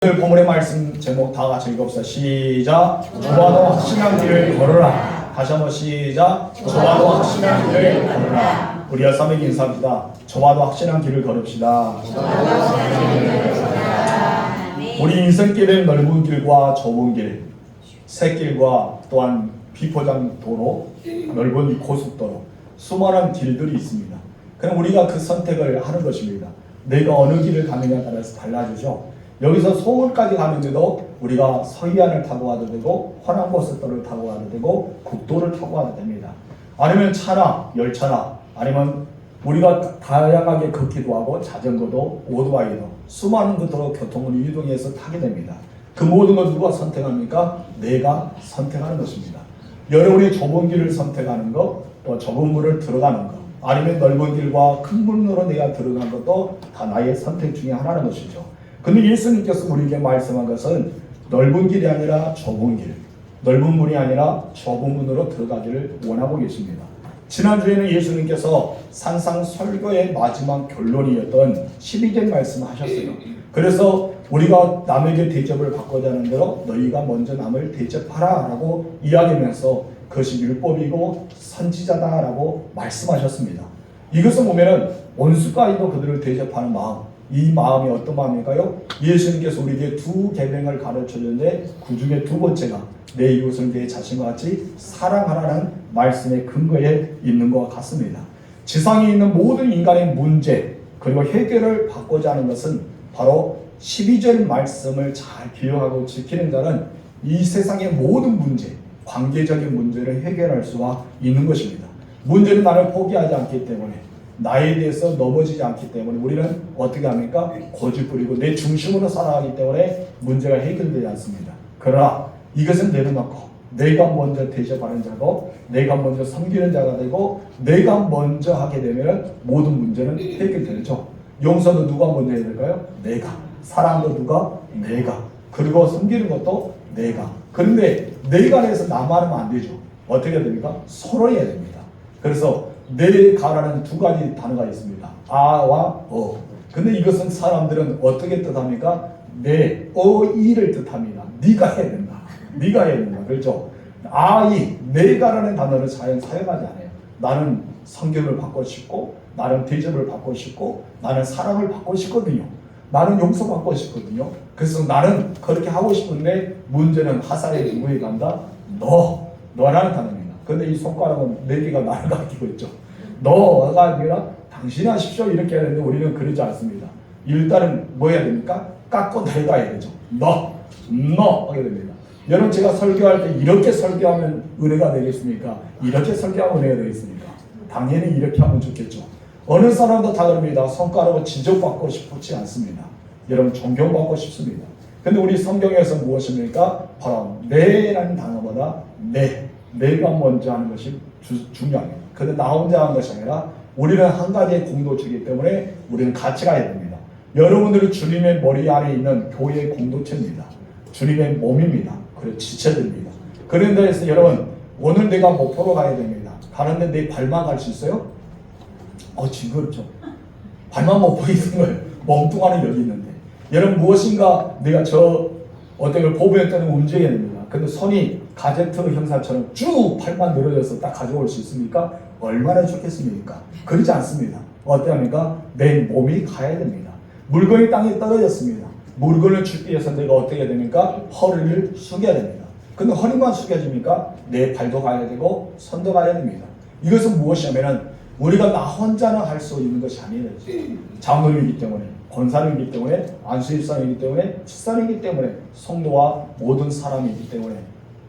오늘 본문의 말씀 제목 다 같이 읽읍시다. 시작. 저와도 확신한 길을 걸어라. 다시 한번 시작. 저와도 확신한 길을 걸어라. 우리 열사mek 인사합니다. 저와도 확신한 길을 걸읍시다. 우리 인생길은 넓은 길과 좁은 길, 샛길과 또한 비포장 도로, 넓은 이 고속도로, 수많은 길들이 있습니다. 그럼 우리가 그 선택을 하는 것입니다. 내가 어느 길을 가느냐에 따라서 달라지죠. 여기서 서울까지 가는데도 우리가 서해안을 타고 가도 되고 호남고속도로를 타고 가도 되고 국도를 타고 가도 됩니다. 아니면 차나 열차나 아니면 우리가 다양하게 걷기도 하고 자전거도 오토바이도 수많은 것으로 교통을 이동해서 타게 됩니다. 그 모든 걸 누가 선택합니까? 내가 선택하는 것입니다. 여러분이 좁은 길을 선택하는 것, 또 좁은 문을 들어가는 것, 아니면 넓은 길과 큰 문으로 내가 들어간 것도 다 나의 선택 중에 하나는 것이죠. 근데 예수님께서 우리에게 말씀한 것은 넓은 길이 아니라 좁은 길, 넓은 문이 아니라 좁은 문으로 들어가기를 원하고 계십니다. 지난주에는 예수님께서 산상설교의 마지막 결론이었던 12절 말씀을 하셨어요. 그래서 우리가 남에게 대접을 받고자 하는 대로 너희가 먼저 남을 대접하라 라고 이야기하면서 그것이 율법이고 선지자다라고 말씀하셨습니다. 이것을 보면은 원수까지도 그들을 대접하는 마음, 이 마음이 어떤 마음일까요? 예수님께서 우리에게 두 계명을 가르쳐주는데 그 중에 두 번째가 내 이웃을 내 자신과 같이 사랑하라는 말씀의 근거에 있는 것 같습니다. 지상에 있는 모든 인간의 문제 그리고 해결을 받고자 하는 것은 바로 12절 말씀을 잘 기억하고 지키는 자는 이 세상의 모든 문제, 관계적인 문제를 해결할 수가 있는 것입니다. 문제는 나를 포기하지 않기 때문에 나에 대해서 넘어지지 않기 때문에 우리는 어떻게 합니까? 고집부리고 내 중심으로 살아가기 때문에 문제가 해결되지 않습니다. 그러나 이것은 내려놓고 내가 먼저 대접하는 자고 내가 먼저 섬기는 자가 되고 내가 먼저 하게 되면 모든 문제는 해결되죠. 용서도 누가 먼저 해야 될까요? 내가. 사랑도 누가? 내가. 그리고 섬기는 것도 내가. 그런데 내가 해서 나만 하면 안 되죠. 어떻게 해야 됩니까? 서로 해야 됩니다. 그래서 내가라는 두 가지 단어가 있습니다. 아와 어. 근데 이것은 사람들은 어떻게 뜻합니까? 내, 이를 뜻합니다. 네가 해야 된다. 네가 해야 된다. 그렇죠? 아이, 내가라는 단어를 사용하지 않아요. 나는 성경을 받고 싶고 나는 대접을 받고 싶고 나는 사랑을 받고 싶거든요. 나는 용서받고 싶거든요. 그래서 나는 그렇게 하고 싶은데 문제는 하사의 누구에 간다? 너라는 단어입니다. 근데 이 손가락은 4개가 나를 가리키고 있죠. 너가 아니라 당신이 하십시오 이렇게 해야 되는데 우리는 그러지 않습니다. 일단은 뭐 해야 됩니까? 깎고 내려가야 되죠. 너 하게 됩니다. 여러분 제가 설교할 때 이렇게 설교하면 은혜가 되겠습니까? 이렇게 설교하면 은혜가 되겠습니까? 당연히 이렇게 하면 좋겠죠. 어느 사람도 다 그럽니다. 손가락을 지적받고 싶지 않습니다. 여러분 존경받고 싶습니다. 근데 우리 성경에서 무엇입니까? 바로 내라는 단어보다 내가 먼저 하는 것이 중요합니다. 근데 나 혼자 하는 것이 아니라 우리는 한 가지의 공동체이기 때문에 우리는 같이 가야 됩니다. 여러분들은 주님의 머리 안에 있는 교회의 공동체입니다. 주님의 몸입니다. 그리고 지체들입니다. 그런데 여러분 오늘 내가 목포로 가야 됩니다. 가는데 내 발만 갈 수 있어요? 징그럽죠. 발만 못 보이는 거예요. 멍뚱하니 여기 있는데 여러분 무엇인가 내가 어떤 걸 보부할 때는 움직여야 됩니다. 근데 손이 가제트 형사처럼 쭉 팔만 늘어져서 딱 가져올 수 있습니까? 얼마나 좋겠습니까? 그렇지 않습니다. 어떠합니까? 내 몸이 가야 됩니다. 물건이 땅에 떨어졌습니다. 물건을 주기 위해서 내가 어떻게 해야 됩니까? 허리를 숙여야 됩니다. 근데 허리만 숙여집니까? 내 발도 가야 되고 손도 가야 됩니다. 이것은 무엇이냐면은 우리가 나 혼자는 할 수 있는 것이 아니에요. 장로이기 때문에, 권사님이기 때문에, 안수입사이기 때문에, 집사이기 때문에, 성도와 모든 사람이기 때문에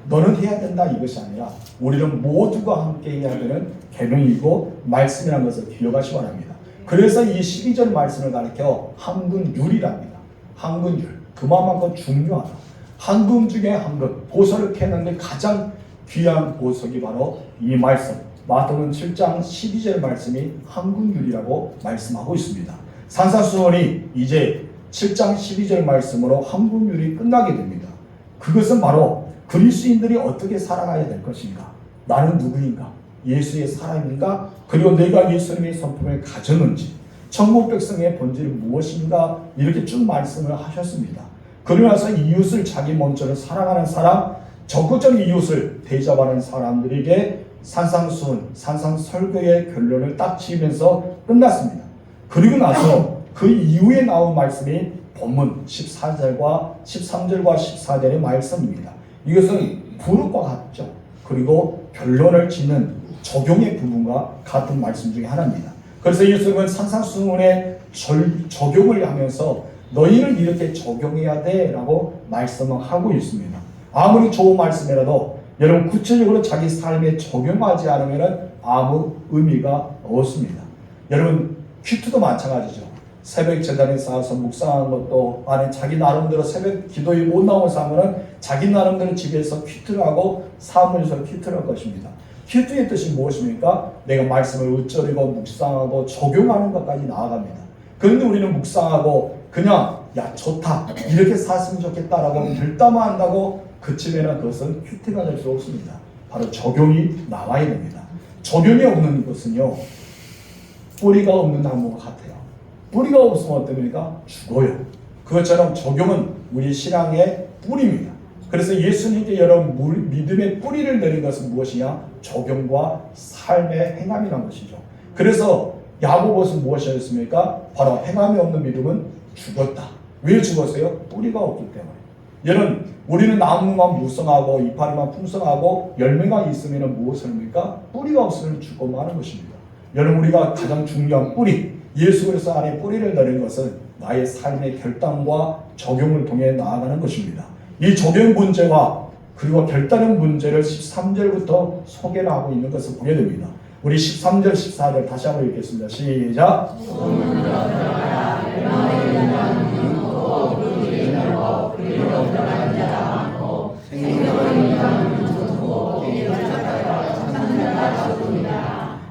너는 해야 된다 이것이 아니라 우리는 모두가 함께 해야 되는 계명이고 말씀이라는 것을 기억하시기 바랍니다. 그래서 이 12절 말씀을 가리켜 한금율이랍니다. 한금율, 그만큼 중요하다. 한금 중에 한금, 보석을 캐는데 가장 귀한 보석이 바로 이 말씀. 마태복음 7장 12절 말씀이 한금율이라고 말씀하고 있습니다. 산사수원이 이제 7장 12절 말씀으로 한금율이 끝나게 됩니다. 그것은 바로 그리스도인들이 어떻게 살아가야 될 것인가? 나는 누구인가? 예수의 사람인가? 그리고 내가 예수님의 성품을 가졌는지 천국 백성의 본질이 무엇인가? 이렇게 쭉 말씀을 하셨습니다. 그러고 나서 이웃을 자기 몸처럼 사랑하는 사람, 적극적인 이웃을 대접하는 사람들에게 산상수훈, 산상설교의 결론을 딱 지으면서 끝났습니다. 그리고 나서 그 이후에 나온 말씀이 본문 14절과 13절과 14절의 말씀입니다. 이것은 부르과 같죠. 그리고 결론을 짓는 적용의 부분과 같은 말씀 중에 하나입니다. 그래서 예수님은 산상수훈의 적용을 하면서 너희는 이렇게 적용해야 돼 라고 말씀을 하고 있습니다. 아무리 좋은 말씀이라도 여러분 구체적으로 자기 삶에 적용하지 않으면 아무 의미가 없습니다. 여러분 퀴트도 마찬가지죠. 새벽 제단에 쌓아서 묵상하는 것도 안에 자기 나름대로 새벽 기도에 못 나온 사람은 자기 나름대로 집에서 퀴트를 하고 사무실에서 퀴트를 할 것입니다. 퀴트의 뜻이 무엇입니까? 내가 말씀을 읊조리고 묵상하고 적용하는 것까지 나아갑니다. 그런데 우리는 묵상하고 그냥 야 좋다 이렇게 살았으면 좋겠다라고 결단만 한다고 그치면 그것은 퀴트가 될 수 없습니다. 바로 적용이 나와야 됩니다. 적용이 없는 것은요 뿌리가 없는 나무와 같아요. 뿌리가 없으면 어떻습니까? 죽어요. 그것처럼 적용은 우리 신앙의 뿌리입니다. 그래서 예수님께 여러분 믿음의 뿌리를 내린 것은 무엇이냐? 적용과 삶의 행함이라는 것이죠. 그래서 야고보는 무엇이었습니까? 바로 행함이 없는 믿음은 죽었다. 왜 죽었어요? 뿌리가 없기 때문에. 여러분 우리는 나무만 무성하고 이파리만 풍성하고 열매가 있으면 무엇을 합니까? 뿌리가 없으면 죽고 마는 것입니다. 여러분 우리가 가장 중요한 뿌리, 예수 그리스도 안에 뿌리를 내리는 것은 나의 삶의 결단과 적용을 통해 나아가는 것입니다. 이 적용 문제와 그리고 결단의 문제를 13절부터 소개를 하고 있는 것을 보게 됩니다. 우리 13절, 14절 다시 한번 읽겠습니다. 시작!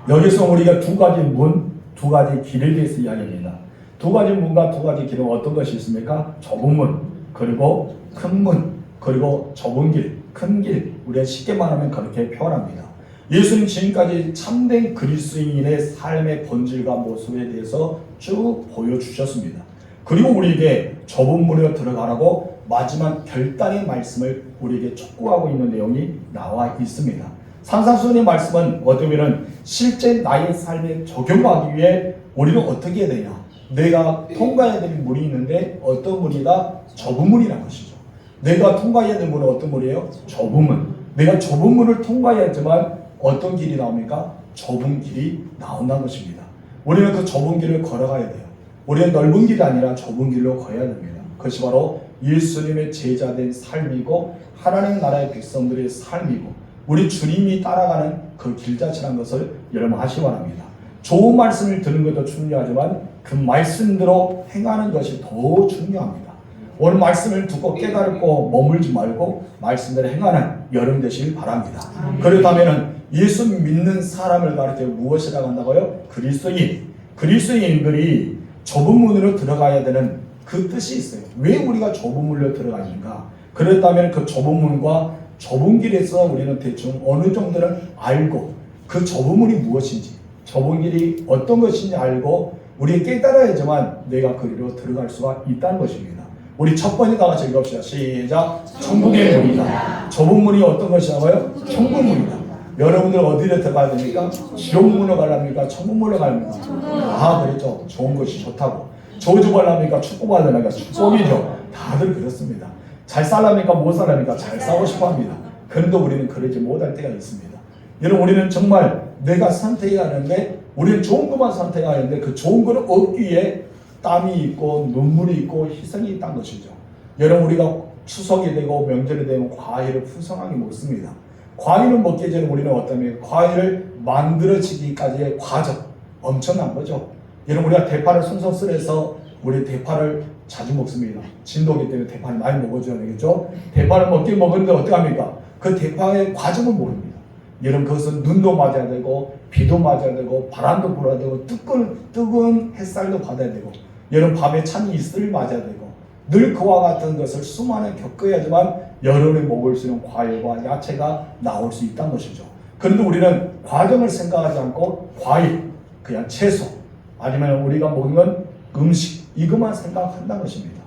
여기서 우리가 두 가지 문, 두 가지 길에 대해서 이야기합니다. 두 가지 문과 두 가지 길은 어떤 것이 있습니까? 좁은 문, 그리고 큰 문, 그리고 좁은 길, 큰 길. 우리가 쉽게 말하면 그렇게 표현합니다. 예수님 지금까지 참된 그리스도인의 삶의 본질과 모습에 대해서 쭉 보여주셨습니다. 그리고 우리에게 좁은 문으로 들어가라고 마지막 결단의 말씀을 우리에게 촉구하고 있는 내용이 나와 있습니다. 산상수훈의 말씀은 어쩌면 실제 나의 삶에 적용하기 위해 우리는 어떻게 해야 되냐? 내가 통과해야 될 문이 있는데 어떤 문이다? 좁은 문이라는 것이죠. 내가 통과해야 될 문은 어떤 문이에요? 좁은 문. 내가 좁은 문을 통과해야지만 어떤 길이 나옵니까? 좁은 길이 나온다는 것입니다. 우리는 그 좁은 길을 걸어가야 돼요. 우리는 넓은 길이 아니라 좁은 길로 가야 됩니다. 그것이 바로 예수님의 제자된 삶이고 하나님 나라의 백성들의 삶이고 우리 주님이 따라가는 그 길 자체라는 것을 여러분 아시기 바랍니다. 좋은 말씀을 듣는 것도 중요하지만 그 말씀대로 행하는 것이 더 중요합니다. 오늘 말씀을 듣고 깨달고 머물지 말고 말씀대로 행하는 여러분 되시길 바랍니다. 그렇다면 예수 믿는 사람을 가르쳐 무엇이라고 한다고요? 그리스도인. 그리스도인들이 좁은 문으로 들어가야 되는 그 뜻이 있어요. 왜 우리가 좁은 문으로 들어가는가? 그렇다면 그 좁은 문과 좁은 길에서 우리는 대충 어느 정도는 알고 그 좁은 문이 무엇인지 좁은 길이 어떤 것인지 알고 우리 깨달아야지만 내가 그리로 들어갈 수가 있다는 것입니다. 우리 첫 번째 다 같이 읽읍시다. 시작! 천국의 문이다. 좁은 문이 어떤 것이냐고요? 천국 문이다. 여러분들 어디로 들어가야 됩니까? 지옥 문으로 가랍니까? 천국 문으로 가랍니까? 아 그렇죠. 좋은 것이 좋다고. 저주 받랍니까? 축복 받랍니까? 축복이죠. 다들 그렇습니다. 잘 살랍니까? 못 살랍니까? 잘 싸고 싶어 합니다. 그런데 우리는 그러지 못할 때가 있습니다. 여러분 우리는 정말 내가 선택해야 하는데 우리는 좋은 것만 선택해야 하는데 그 좋은 것을 얻기 위해 땀이 있고 눈물이 있고 희생이 있다는 것이죠. 여러분 우리가 추석이 되고 명절이 되면 과일을 풍성하게 먹습니다. 과일을 먹기 전에 우리는 어떠면 과일을 만들어지기까지의 과정 엄청난 거죠. 여러분 우리가 대파를 손석술해서 우리 대파를 자주 먹습니다. 진도기 때문에 대파를 많이 먹어줘야 되겠죠. 대파를 먹는데 어떻게 합니까? 그 대파의 과정을 모릅니다. 여러분 그것은 눈도 맞아야 되고 비도 맞아야 되고 바람도 불어야 되고 뜨거운 햇살도 받아야 되고 여러분 밤에 찬 이슬을 맞아야 되고 늘 그와 같은 것을 수많은 겪어야지만 여름에 먹을 수 있는 과일과 야채가 나올 수 있다는 것이죠. 그런데 우리는 과정을 생각하지 않고 과일, 그냥 채소 아니면 우리가 먹는 음식 이것만 생각한다는 것입니다.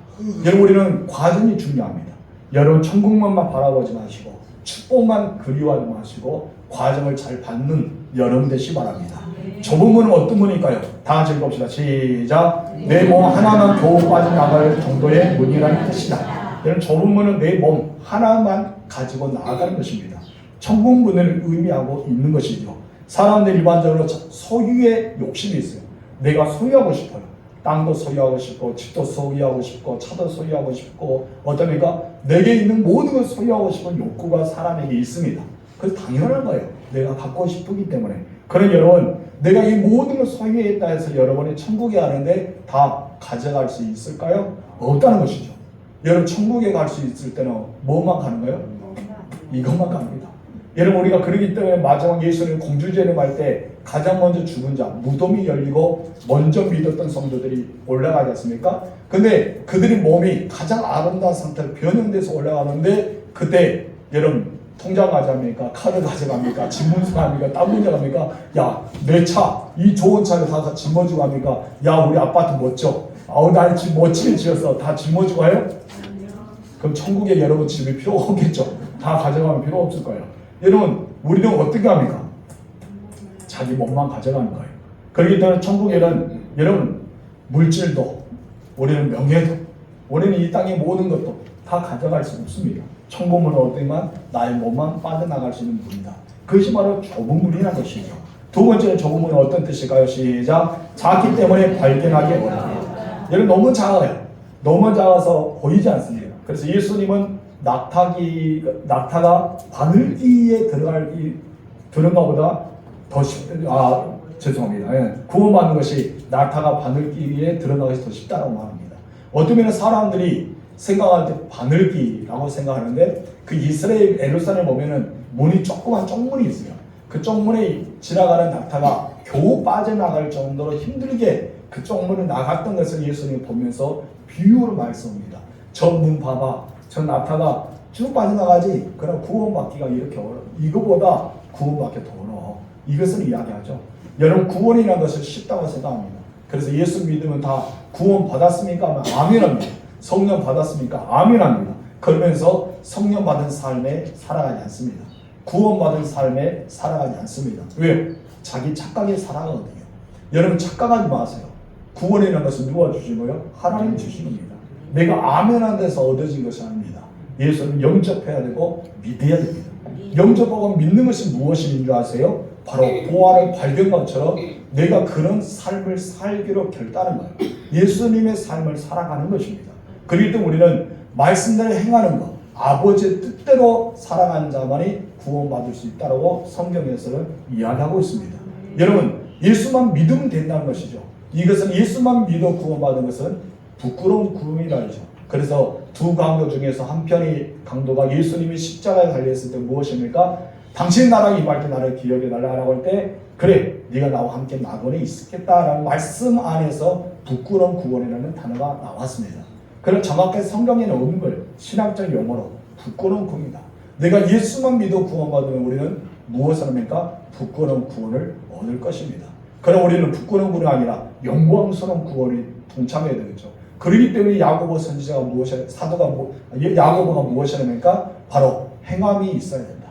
여러분 우리는 과정이 중요합니다. 여러분 천국만만 바라보지 마시고 축복만 그리워하지 마시고 과정을 잘 받는 여러분 되시 바랍니다. 좁은 문은 어떤 문일까요? 다 같이 읽읍시다. 시작. 내 몸 하나만 겨우 빠져나갈 정도의 문이라는 뜻이다. 여러분 좁은 문은 내 몸 하나만 가지고 나아가는 것입니다. 천국 문을 의미하고 있는 것이죠. 사람들이 일반적으로 소유의 욕심이 있어요. 내가 소유하고 싶어요. 땅도 소유하고 싶고 집도 소유하고 싶고 차도 소유하고 싶고 어떠니까 내게 있는 모든 걸 소유하고 싶은 욕구가 사람에게 있습니다. 그래서 당연한 거예요. 내가 갖고 싶기 때문에. 그런 여러분 내가 이 모든 걸 소유했다 해서 여러분이 천국에 가는데 다 가져갈 수 있을까요? 없다는 것이죠. 여러분 천국에 갈 수 있을 때는 뭐만 가는 거예요? 이것만 갑니다. 여러분 우리가 그러기 때문에 마지막 예수님 공주제를 할 때 가장 먼저 죽은 자 무덤이 열리고 먼저 믿었던 성도들이 올라가지 않습니까? 근데 그들의 몸이 가장 아름다운 상태로 변형돼서 올라가는데 그때 여러분 통장 가져갑니까? 카드 가져갑니까? 집문서 갑니까? 딴 문제 갑니까? 야 내 차 이 좋은 차를 다 짊어지고 갑니까? 야 우리 아파트 멋져. 나 집 멋지게 지었어. 다 짊어지고 가요? 그럼 천국에 여러분 집이 필요 없겠죠. 다 가져가면 필요 없을 거예요. 여러분 우리는 어떻게 합니까? 자기 몸만 가져가는 거예요. 그렇기 때문에 천국에는 여러분 물질도 우리는 명예도 우리는 이 땅의 모든 것도 다 가져갈 수 없습니다. 천국문은 어떠면 나의 몸만 빠져나갈 수 있는 문이다. 그것이 바로 좁은 문이라는 것이죠. 두 번째는 좁은 문은 어떤 뜻일까요? 시작. 작기 때문에 발견하기 어렵다. 여러분 너무 작아요. 너무 작아서 보이지 않습니다. 그래서 예수님은 낙타가 바늘기에 들어간 것보다 더 죄송합니다. 예. 구원받는 것이 낙타가 바늘기에 들어가는 것이 더 쉽다고 말합니다. 어떤 면에 사람들이 생각할 때 바늘기라고 생각하는데 그 이스라엘 예루살렘에 보면은 문이 조그만 쪽문이 있어요. 그 쪽문에 지나가는 낙타가 겨우 빠져나갈 정도로 힘들게 그 쪽문을 나갔던 것을 예수님이 보면서 비유로 말씀합니다. 저 문 봐봐. 저 낙타가 쭉 빠져나가지. 그럼 구원받기가 이렇게 어려워. 이거보다 구원받기 더 어려워. 이것을 이야기하죠. 여러분 구원이라는 것을 쉽다고 생각합니다. 그래서 예수 믿으면 다 구원 받았습니까? 하면 아멘합니다. 성령 받았습니까? 아멘합니다. 그러면서 성령 받은 삶에 살아가지 않습니다. 구원받은 삶에 살아가지 않습니다. 왜요? 자기 착각에 살아가거든요. 여러분 착각하지 마세요. 구원이라는 것은 누가 주신 거예요? 하나님 주신 겁니다. 내가 아멘한 데서 얻어진 것이 아닙니다. 예수는 영접해야 되고 믿어야 됩니다. 영접하고 믿는 것이 무엇인 줄 아세요? 바로 보화를 발견한 것처럼 내가 그런 삶을 살기로 결단한 거예요. 예수님의 삶을 살아가는 것입니다. 그렇기 때문에 우리는 말씀대로 행하는 것, 아버지의 뜻대로 살아가는 자만이 구원받을 수 있다고 성경에서는 이야기하고 있습니다. 여러분 예수만 믿으면 된다는 것이죠. 이것은 예수만 믿어 구원받은 것은 부끄러운 구원이라 하죠. 그래서 두 강도 중에서 한 편의 강도가 예수님이 십자가에 달렸을 때 무엇입니까? 당신 나라 임할 때 나를 기억해 달라고 할 때 그래 네가 나와 함께 낙원에 있었겠다라는 말씀 안에서 부끄러운 구원이라는 단어가 나왔습니다. 그런 정확하게 성경에는 없는 거예요. 신학적 용어로 부끄러운 구원이다. 내가 예수만 믿어 구원받으면 우리는 무엇을 합니까? 부끄러운 구원을 얻을 것입니다. 그럼 우리는 부끄러운 구원이 아니라 영광스러운 구원이 동참해야 되겠죠. 그렇기 때문에 야고보 선지자가 야고보가 무엇을 합니까? 바로 행함이 있어야 된다.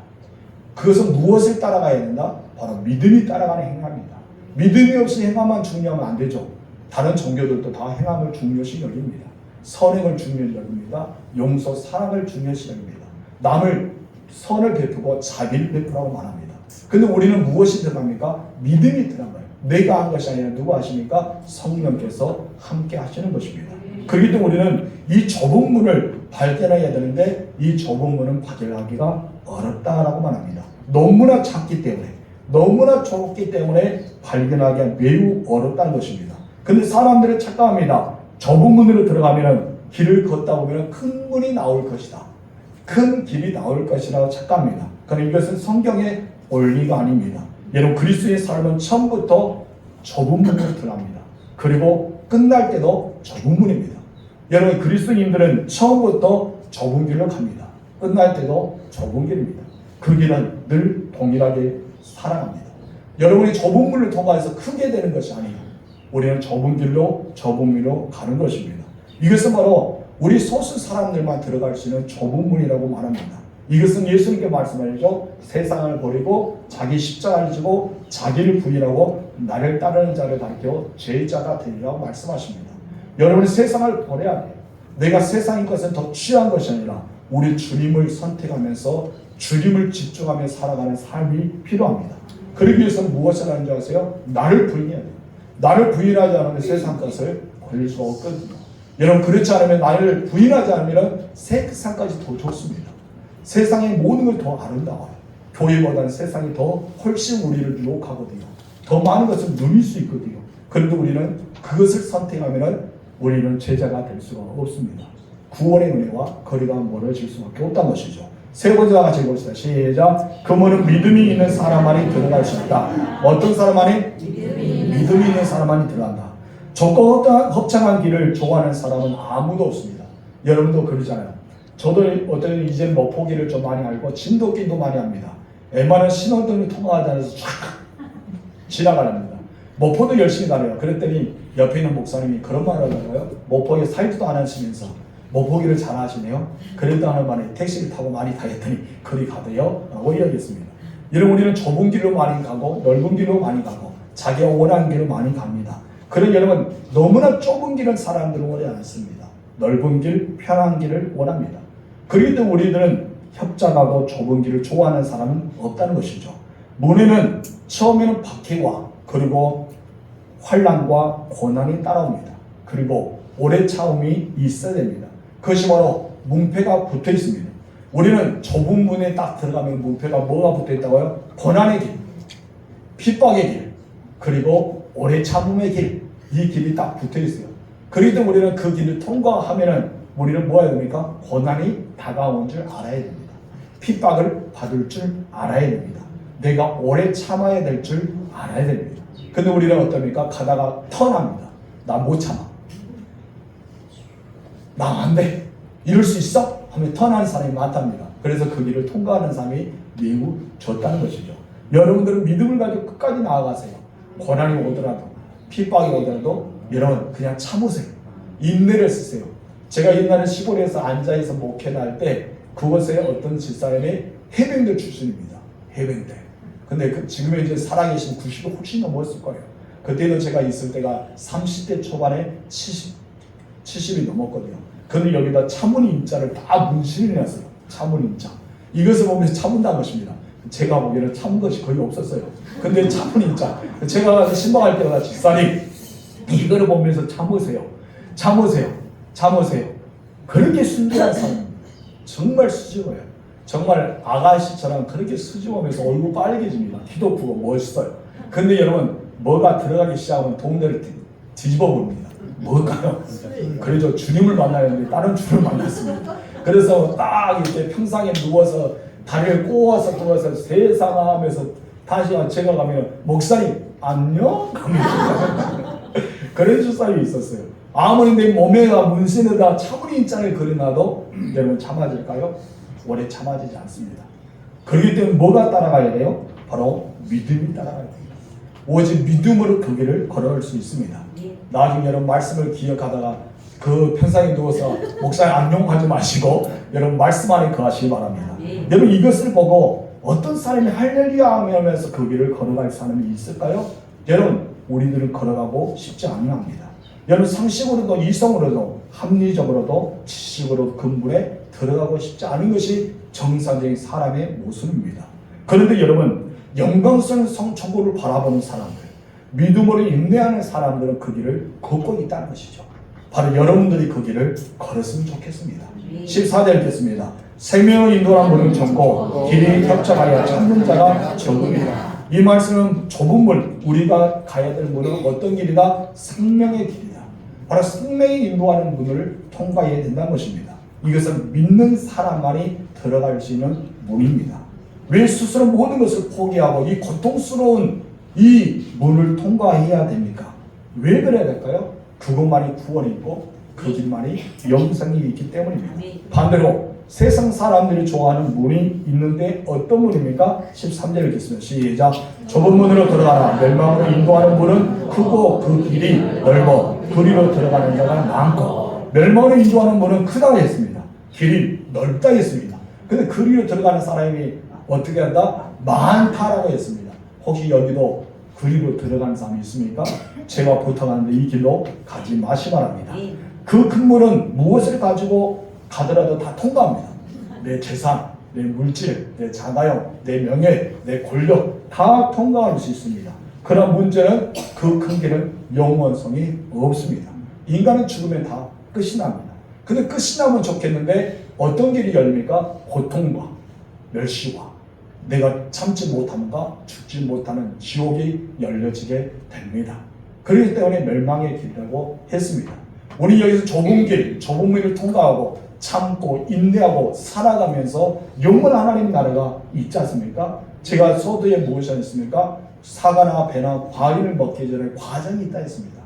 그것은 무엇을 따라가야 된다? 바로 믿음이 따라가는 행함이다. 믿음이 없이 행함만 중요하면 안 되죠. 다른 종교들도 다 행함을 중요시 여깁니다. 선행을 중요시 여깁니다. 용서, 사랑을 중요시 여깁니다. 남을 선을 베푸고 자비를 베푸라고 말합니다. 근데 우리는 무엇이 들어갑니까? 믿음이 들어간 거예요. 내가 한 것이 아니라 누가 하십니까? 성령께서 함께 하시는 것입니다. 그렇기 때문에 우리는 이 좁은 문을 발견해야 되는데 이 좁은 문은 발견하기가 어렵다라고 말합니다. 너무나 작기 때문에 너무나 좁기 때문에 발견하기가 매우 어렵다는 것입니다. 근데 사람들은 착각합니다. 좁은 문으로 들어가면 길을 걷다 보면 큰 문이 나올 것이다. 큰 길이 나올 것이라고 착각합니다. 그러나 이것은 성경의 원리가 아닙니다. 여러분 그리스도의 삶은 처음부터 좁은 문으로 들어갑니다. 그리고 끝날 때도 좁은 문입니다. 여러분 그리스도인들은 처음부터 좁은 길로 갑니다. 끝날 때도 좁은 길입니다. 그 길은 늘 동일하게 살아갑니다. 여러분이 좁은 문을 통과해서 크게 되는 것이 아니에요. 우리는 좁은 길로 가는 것입니다. 이것은 바로 우리 소수 사람들만 들어갈 수 있는 좁은 문이라고 말합니다. 이것은 예수님께 말씀하시죠. 세상을 버리고 자기 십자가를 지고 자기를 부인하고 나를 따르는 자를 가리켜 제자가 되리라고 말씀하십니다. 여러분이 세상을 버려야 돼요. 내가 세상의 것은 더 취한 것이 아니라 우리 주님을 선택하면서 주님을 집중하며 살아가는 삶이 필요합니다. 그러기 위해서는 무엇을 하는 줄 아세요? 나를 부인해야 돼요. 나를 부인하지 않으면 세상 것을 버릴 수 없거든요. 여러분 그렇지 않으면 나를 부인하지 않으면 세상까지 더 좋습니다. 세상의 모든 걸 더 아름다워요. 교회보다는 세상이 더 훨씬 우리를 유혹하거든요. 더 많은 것을 누릴 수 있거든요. 그런데 우리는 그것을 선택하면 우리는 제자가 될 수가 없습니다. 구원의 은혜와 거리가 멀어질 수밖에 없다는 것이죠. 세 번째 같이 봅시다. 시작. 그문은 믿음이 있는 사람만이 들어갈 수 있다. 어떤 사람만이? 믿음이 있는 사람만이 들어간다. 좁고 험창한 길을 좋아하는 사람은 아무도 없습니다. 여러분도 그러잖아요. 저도 어떤 이제 목포길을 좀 많이 알고 진도길도 많이 합니다. 웬만한 신호등이 통과하지 않아서 쫙 지나가랍니다. 목포도 열심히 다녀요. 그랬더니 옆에 있는 목사님이 그런 말을 하더라고요. 목포에 살지도 않으시면서 목포길을 잘 하시네요. 그래도 하는 말에 택시를 타고 많이 다녔더니 그리 가대요 라고 이야기했습니다. 여러분 우리는 좁은 길로 많이 가고 넓은 길로 많이 가고 자기가 원하는 길로 많이 갑니다. 그런 여러분 너무나 좁은 길은 사람들은 원하지 않습니다. 넓은 길, 편한 길을 원합니다. 그렇기 때문에 우리들은 협착하고 좁은 길을 좋아하는 사람은 없다는 것이죠. 문에는 처음에는 박해와 그리고 환난과 고난이 따라옵니다. 그리고 오래 참음이 있어야 됩니다. 그것이 바로 문패가 붙어 있습니다. 우리는 좁은 문에 딱 들어가면 문패가 뭐가 붙어 있다고요? 고난의 길, 핍박의 길, 그리고 오래 참음의 길, 이 길이 딱 붙어 있어요. 그렇기 때문에 우리는 그 길을 통과하면은 우리는 뭐 해야 됩니까? 고난이 다가온 줄 알아야 됩니다. 핍박을 받을 줄 알아야 됩니다. 내가 오래 참아야 될 줄 알아야 됩니다. 근데 우리는 어떻습니까? 가다가 턴합니다. 나 못 참아. 나 안 돼. 이럴 수 있어? 하면 턴하는 사람이 많답니다. 그래서 그 길을 통과하는 사람이 매우 적다는 것이죠. 여러분들은 믿음을 가지고 끝까지 나아가세요. 고난이 오더라도 핍박이 오더라도 여러분 그냥 참으세요. 인내를 쓰세요. 제가 옛날에 시골에서 앉아있어 목회를 할 때 그곳에 어떤 집사람이 해병대 출신입니다. 해병대. 근데 지금 이제 살아계신 90이 훨씬 넘었을 거예요. 그때도 제가 있을 때가 30대 초반에 70이 넘었거든요. 근데 여기다 차문 인자를 다 문신을 해놨어요. 차문 인자. 이것을 보면서 참은다는 것입니다. 제가 보기에는 참은 것이 거의 없었어요. 근데 차문 인자. 제가 가서 신방할 때마다 집사님 이거를 보면서 참으세요. 참으세요. 참으세요. 그렇게 순진한 사람 정말 수줍어요. 정말 아가씨처럼 그렇게 수줍으면서 얼굴 빨개집니다. 키도 크고 멋있어요. 근데 여러분 뭐가 들어가기 시작하면 동네를 뒤집어 봅니다. 뭘까요? 그래서 주님을 만나는데 다른 주님을 만났습니다. 그래서 딱 이렇게 평상에 누워서 다리를 꼬아서 누워서 세상 하면서 다시 제가 가면 목사님 안녕? 그런 주사위 있었어요. 아무리 내 몸에다 문신에다 차분히 인자를 그려놔도 여러분 참아질까요? 오래 참아지지 않습니다. 그렇기 때문에 뭐가 따라가야 돼요? 바로 믿음이 따라가야 됩니다. 오직 믿음으로 그 길을 걸어갈 수 있습니다. 나중에 여러분 말씀을 기억하다가 그 평상에 누워서 목사님 안녕하지 마시고 여러분 말씀 안에 거하시기 바랍니다. 여러분 이것을 보고 어떤 사람이 할렐루야 하면서 그 길을 걸어갈 사람이 있을까요? 여러분 우리들은 걸어가고 싶지 않습니다. 여러분 상식으로도 이성으로도 합리적으로도 지식으로도 근본에 들어가고 싶지 않은 것이 정상적인 사람의 모습입니다. 그런데 여러분 영광스러운 성천국을 바라보는 사람들, 믿음으로 인내하는 사람들은 그 길을 걷고 있다는 것이죠. 바로 여러분들이 그 길을 걸었으면 좋겠습니다. 14절 읽겠습니다. 생명을 인도하는 문은 좁고 길이 협착하여 찾는 자가 적음이다. 이 말씀은 좁은 문, 우리가 가야 될 문은 어떤 길이다? 생명의 길이다. 바로 생명이 인도하는 문을 통과해야 된다는 것입니다. 이것은 믿는 사람만이 들어갈 수 있는 문입니다. 왜 스스로 모든 것을 포기하고 이 고통스러운 이 문을 통과해야 됩니까? 왜 그래야 될까요? 그것만이 구원이고 그 길만이 영생이 있기 때문입니다. 반대로 세상 사람들이 좋아하는 문이 있는데 어떤 문입니까? 13절 읽겠습니다. 시작. 좁은 문으로 들어가라. 멸망으로 인도하는 문은 크고 그 길이 넓어 그리로 들어가는 자가 많고. 멸망을 인도하는 문은 크다 했습니다. 길이 넓다 했습니다. 근데 그리로 들어가는 사람이 어떻게 한다? 많다라고 했습니다. 혹시 여기도 그리로 들어가는 사람이 있습니까? 제가 부탁하는데 이 길로 가지 마시 바랍니다. 그 큰 문은 무엇을 가지고 가더라도 다 통과합니다. 내 재산, 내 물질, 내 자가용, 내 명예, 내 권력 다 통과할 수 있습니다. 그러나 문제는 그 큰 길은 영원성이 없습니다. 인간은 죽으면 다 끝이 납니다. 근데 끝이 나면 좋겠는데 어떤 길이 열립니까? 고통과 멸시와 내가 참지 못함과 죽지 못하는 지옥이 열려지게 됩니다. 그렇기 때문에 멸망의 길이라고 했습니다. 우리 여기서 좁은 길을 통과하고 참고 인내하고 살아가면서 영원한 하나님 나라가 있지 않습니까? 제가 서두에 무엇이 있습니까? 사과나 배나 과일을 먹기 전에 과정이 있다 했습니다.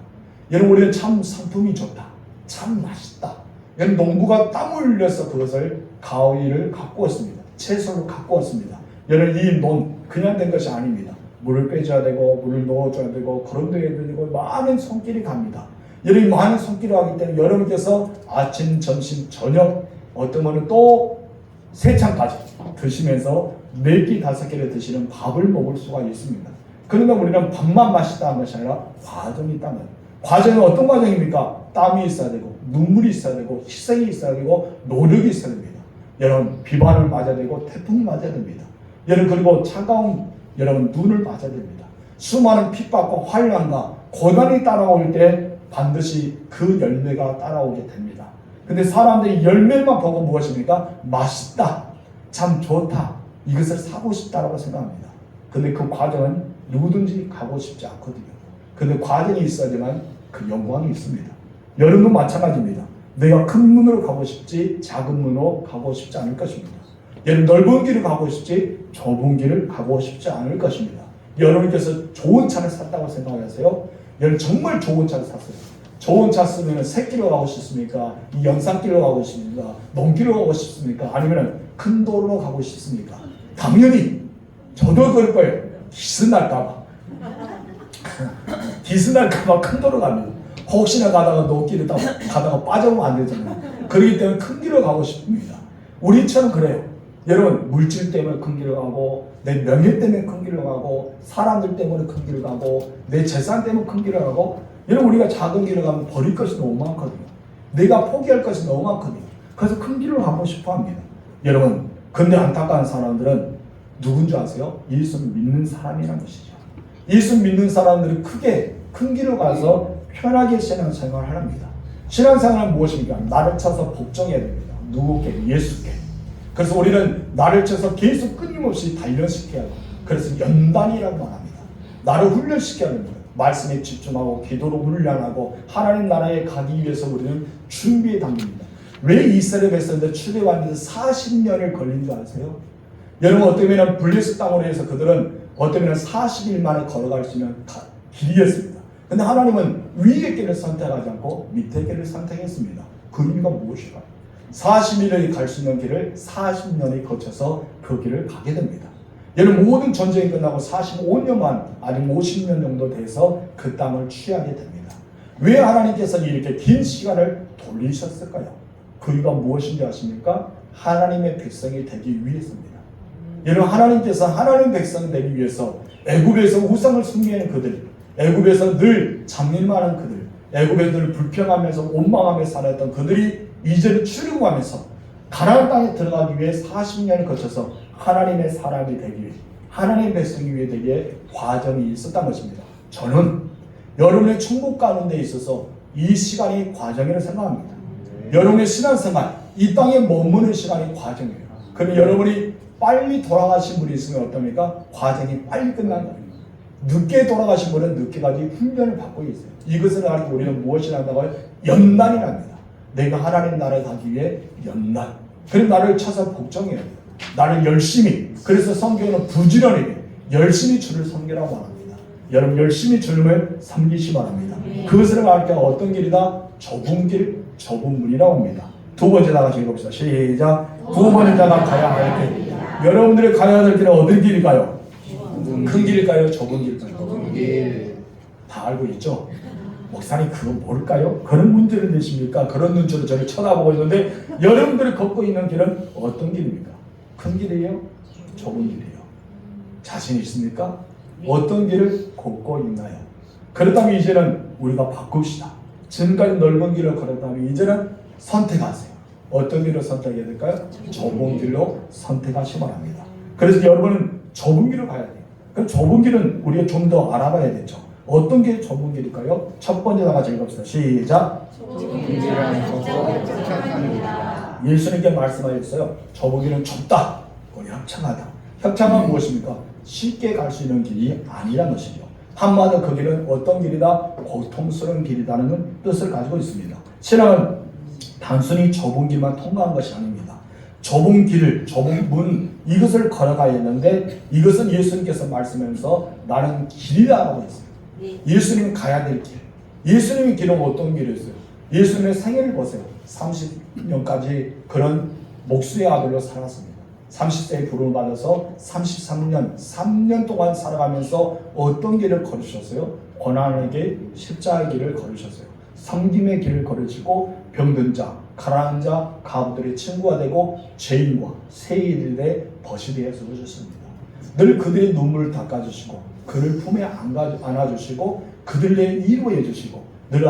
여러분 우리는 참 상품이 좋다. 참 맛있다. 여러분 농부가 땀을 흘려서 그것을 가위를 갖고 왔습니다. 채소를 갖고 왔습니다. 여러분 이 논 그냥 된 것이 아닙니다. 물을 빼줘야 되고 물을 넣어줘야 되고 거름도 해야 되고 많은 손길이 갑니다. 여러분이 많은 손길을 하기 때문에 여러분께서 아침, 점심, 저녁 어떤 분은 또 세 찬까지 드시면서 4끼 5끼를 드시는 밥을 먹을 수가 있습니다. 그러니까 우리는 밥만 맛있다 하는 것이 아니라 과정이 있다는 거예요. 과정은 어떤 과정입니까? 땀이 있어야 되고 눈물이 있어야 되고 희생이 있어야 되고 노력이 있어야 됩니다. 여러분 비바람을 맞아야 되고 태풍이 맞아야 됩니다. 여러분 그리고 차가운 여러분 눈을 맞아야 됩니다. 수많은 핍박과 환난과 고난이 따라올 때 반드시 그 열매가 따라오게 됩니다. 근데 사람들이 열매만 보고 무엇입니까? 맛있다, 참 좋다, 이것을 사고 싶다라고 생각합니다. 근데 그 과정은 누구든지 가고 싶지 않거든요. 근데 과정이 있어야지만 그 영광이 있습니다. 여러분도 마찬가지입니다. 내가 큰 문으로 가고 싶지 작은 문으로 가고 싶지 않을 것입니다. 여러분 넓은 길을 가고 싶지 좁은 길을 가고 싶지 않을 것입니다. 여러분께서 좋은 차를 샀다고 생각하세요? 여러분 정말 좋은 차를 샀어요. 좋은 차 쓰면 새길로 가고 싶습니까? 이 연산길로 가고 싶습니까? 농길로 가고 싶습니까? 아니면 큰 도로로 가고 싶습니까? 당연히 저도 그럴 거예요. 기스 날까봐. 기스 날까봐 큰 도로 갑니다. 혹시나 가다가 농길을 가다가 빠져보면 안 되잖아요. 그렇기 때문에 큰 길로 가고 싶습니다. 우리처럼 그래요. 여러분 물질 때문에 큰 길을 가고 내 명예 때문에 큰 길을 가고 사람들 때문에 큰 길을 가고 내 재산 때문에 큰 길을 가고 여러분 우리가 작은 길을 가면 버릴 것이 너무 많거든요. 내가 포기할 것이 너무 많거든요. 그래서 큰 길을 가고 싶어 합니다. 여러분 근데 안타까운 사람들은 누군지 아세요? 예수를 믿는 사람이라는 것이죠. 예수 믿는 사람들이 크게 큰 길을 가서 편하게 신앙생활을 합니다. 신앙생활은 무엇입니까? 나를 쳐서 복종해야 됩니다. 누구께? 예수께. 그래서 우리는 나를 쳐서 계속 끊임없이 단련시켜야 합니다. 그래서 연단이라고 말합니다. 나를 훈련시켜야 합니다. 말씀에 집중하고 기도로 훈련하고 하나님 나라에 가기 위해서 우리는 준비에 당깁니다. 왜 이스라엘 백성들 출애굽하는데 40년을 걸린 줄 아세요? 여러분 어쩌면 블레스 땅으로 해서 그들은 어쩌면 40일 만에 걸어갈 수 있는 길이었습니다. 근데 하나님은 위의 길을 선택하지 않고 밑의 길을 선택했습니다. 그 의미가 무엇일까요? 40일에 갈 수 있는 길을 40년이 거쳐서 그 길을 가게 됩니다. 여러분 모든 전쟁이 끝나고 45년만 아니면 50년 정도 돼서 그 땅을 취하게 됩니다. 왜 하나님께서 이렇게 긴 시간을 돌리셨을까요? 그 이유가 무엇인지 아십니까? 하나님의 백성이 되기 위해서입니다. 여러분 하나님께서 하나님 백성이 되기 위해서 애굽에서 우상을 숭배하는 그들, 애굽에서 늘 장밀만한 그들, 애굽에서 늘 불평하면서 원망하며 살았던 그들이 이제는 출애굽하면서 가나안 땅에 들어가기 위해 40년을 거쳐서 하나님의 사람이 되기 위해 하나님의 백성이 위해 되기에 과정이 있었던 것입니다. 저는 여러분의 천국 가는 데 있어서 이 시간이 과정이라고 생각합니다. 여러분의 신앙생활, 이 땅에 머무는 시간이 과정이에요. 그럼 여러분이 빨리 돌아가신 분이 있으면 어떻습니까? 과정이 빨리 끝난 거예요. 늦게 돌아가신 분은 늦게까지 훈련을 받고 있어요. 이것을 가지고 우리는 무엇이 한다고요? 연단이랍니다. 내가 하나님 나라에 가기 위해 연단. 그래서 나를 찾아 복종해야 돼요. 나를 열심히, 그래서 성경은 부지런히 열심히 주를 섬기라고 말합니다. 여러분 열심히 주님을 섬기시 바랍니다. 그것을 말할 때 어떤 길이다? 좁은 길, 좁은 문이라고 합니다. 두 번째 다 같이 읽어봅시다. 시작. 두 번째 자가 가야 할 길. 여러분들이 가야 할 길은 어떤 길일까요? 큰 길일까요? 좁은 길일까요? 좁은 길. 다 알고 있죠? 목사님 그거 뭘까요? 그런 문제를 내십니까? 그런 눈초로 저를 쳐다보고 있는데 여러분들이 걷고 있는 길은 어떤 길입니까? 큰 길이에요? 좁은 길이에요? 자신 있습니까? 어떤 길을 걷고 있나요? 그렇다면 이제는 우리가 바꿉시다. 지금까지 넓은 길을 걸었다면 이제는 선택하세요. 어떤 길을 선택해야 될까요? 좁은 길로 선택하시기 바랍니다. 그래서 여러분은 좁은 길을 가야 돼요. 그럼 좁은 길은 우리가 좀 더 알아봐야 되죠. 어떤 게 좁은 길일까요? 첫 번째 다 같이 읽읍시다. 시작. 예수님께 말씀하셨어요. 좁은 길은 좁다. 협착하다. 협착은 무엇입니까? 쉽게 갈 수 있는 길이 아니라는 것이죠. 한마디로 그 길은 어떤 길이다? 고통스러운 길이라는 뜻을 가지고 있습니다. 신앙은 단순히 좁은 길만 통과한 것이 아닙니다. 좁은 길, 좁은 문, 이것을 걸어가야 했는데 이것은 예수님께서 말씀하면서 나는 길이라고 했어요. 예수님은 가야 될 길. 예수님의 길은 어떤 길이었어요? 예수님의 생애를 보세요. 30년까지 그런 목수의 아들로 살았습니다. 30세에 부름을 받아서 33년, 3년 동안 살아가면서 어떤 길을 걸으셨어요? 고난에게 십자가의 길을 걸으셨어요. 섬김의 길을 걸으시고 병든 자, 가난한 자, 가부들의 친구가 되고 죄인과 세일들의 벗이 되어 주셨습니다. 늘 그들의 눈물을 닦아주시고 그를 품에 안아주시고 그들의 위로해 주시고 늘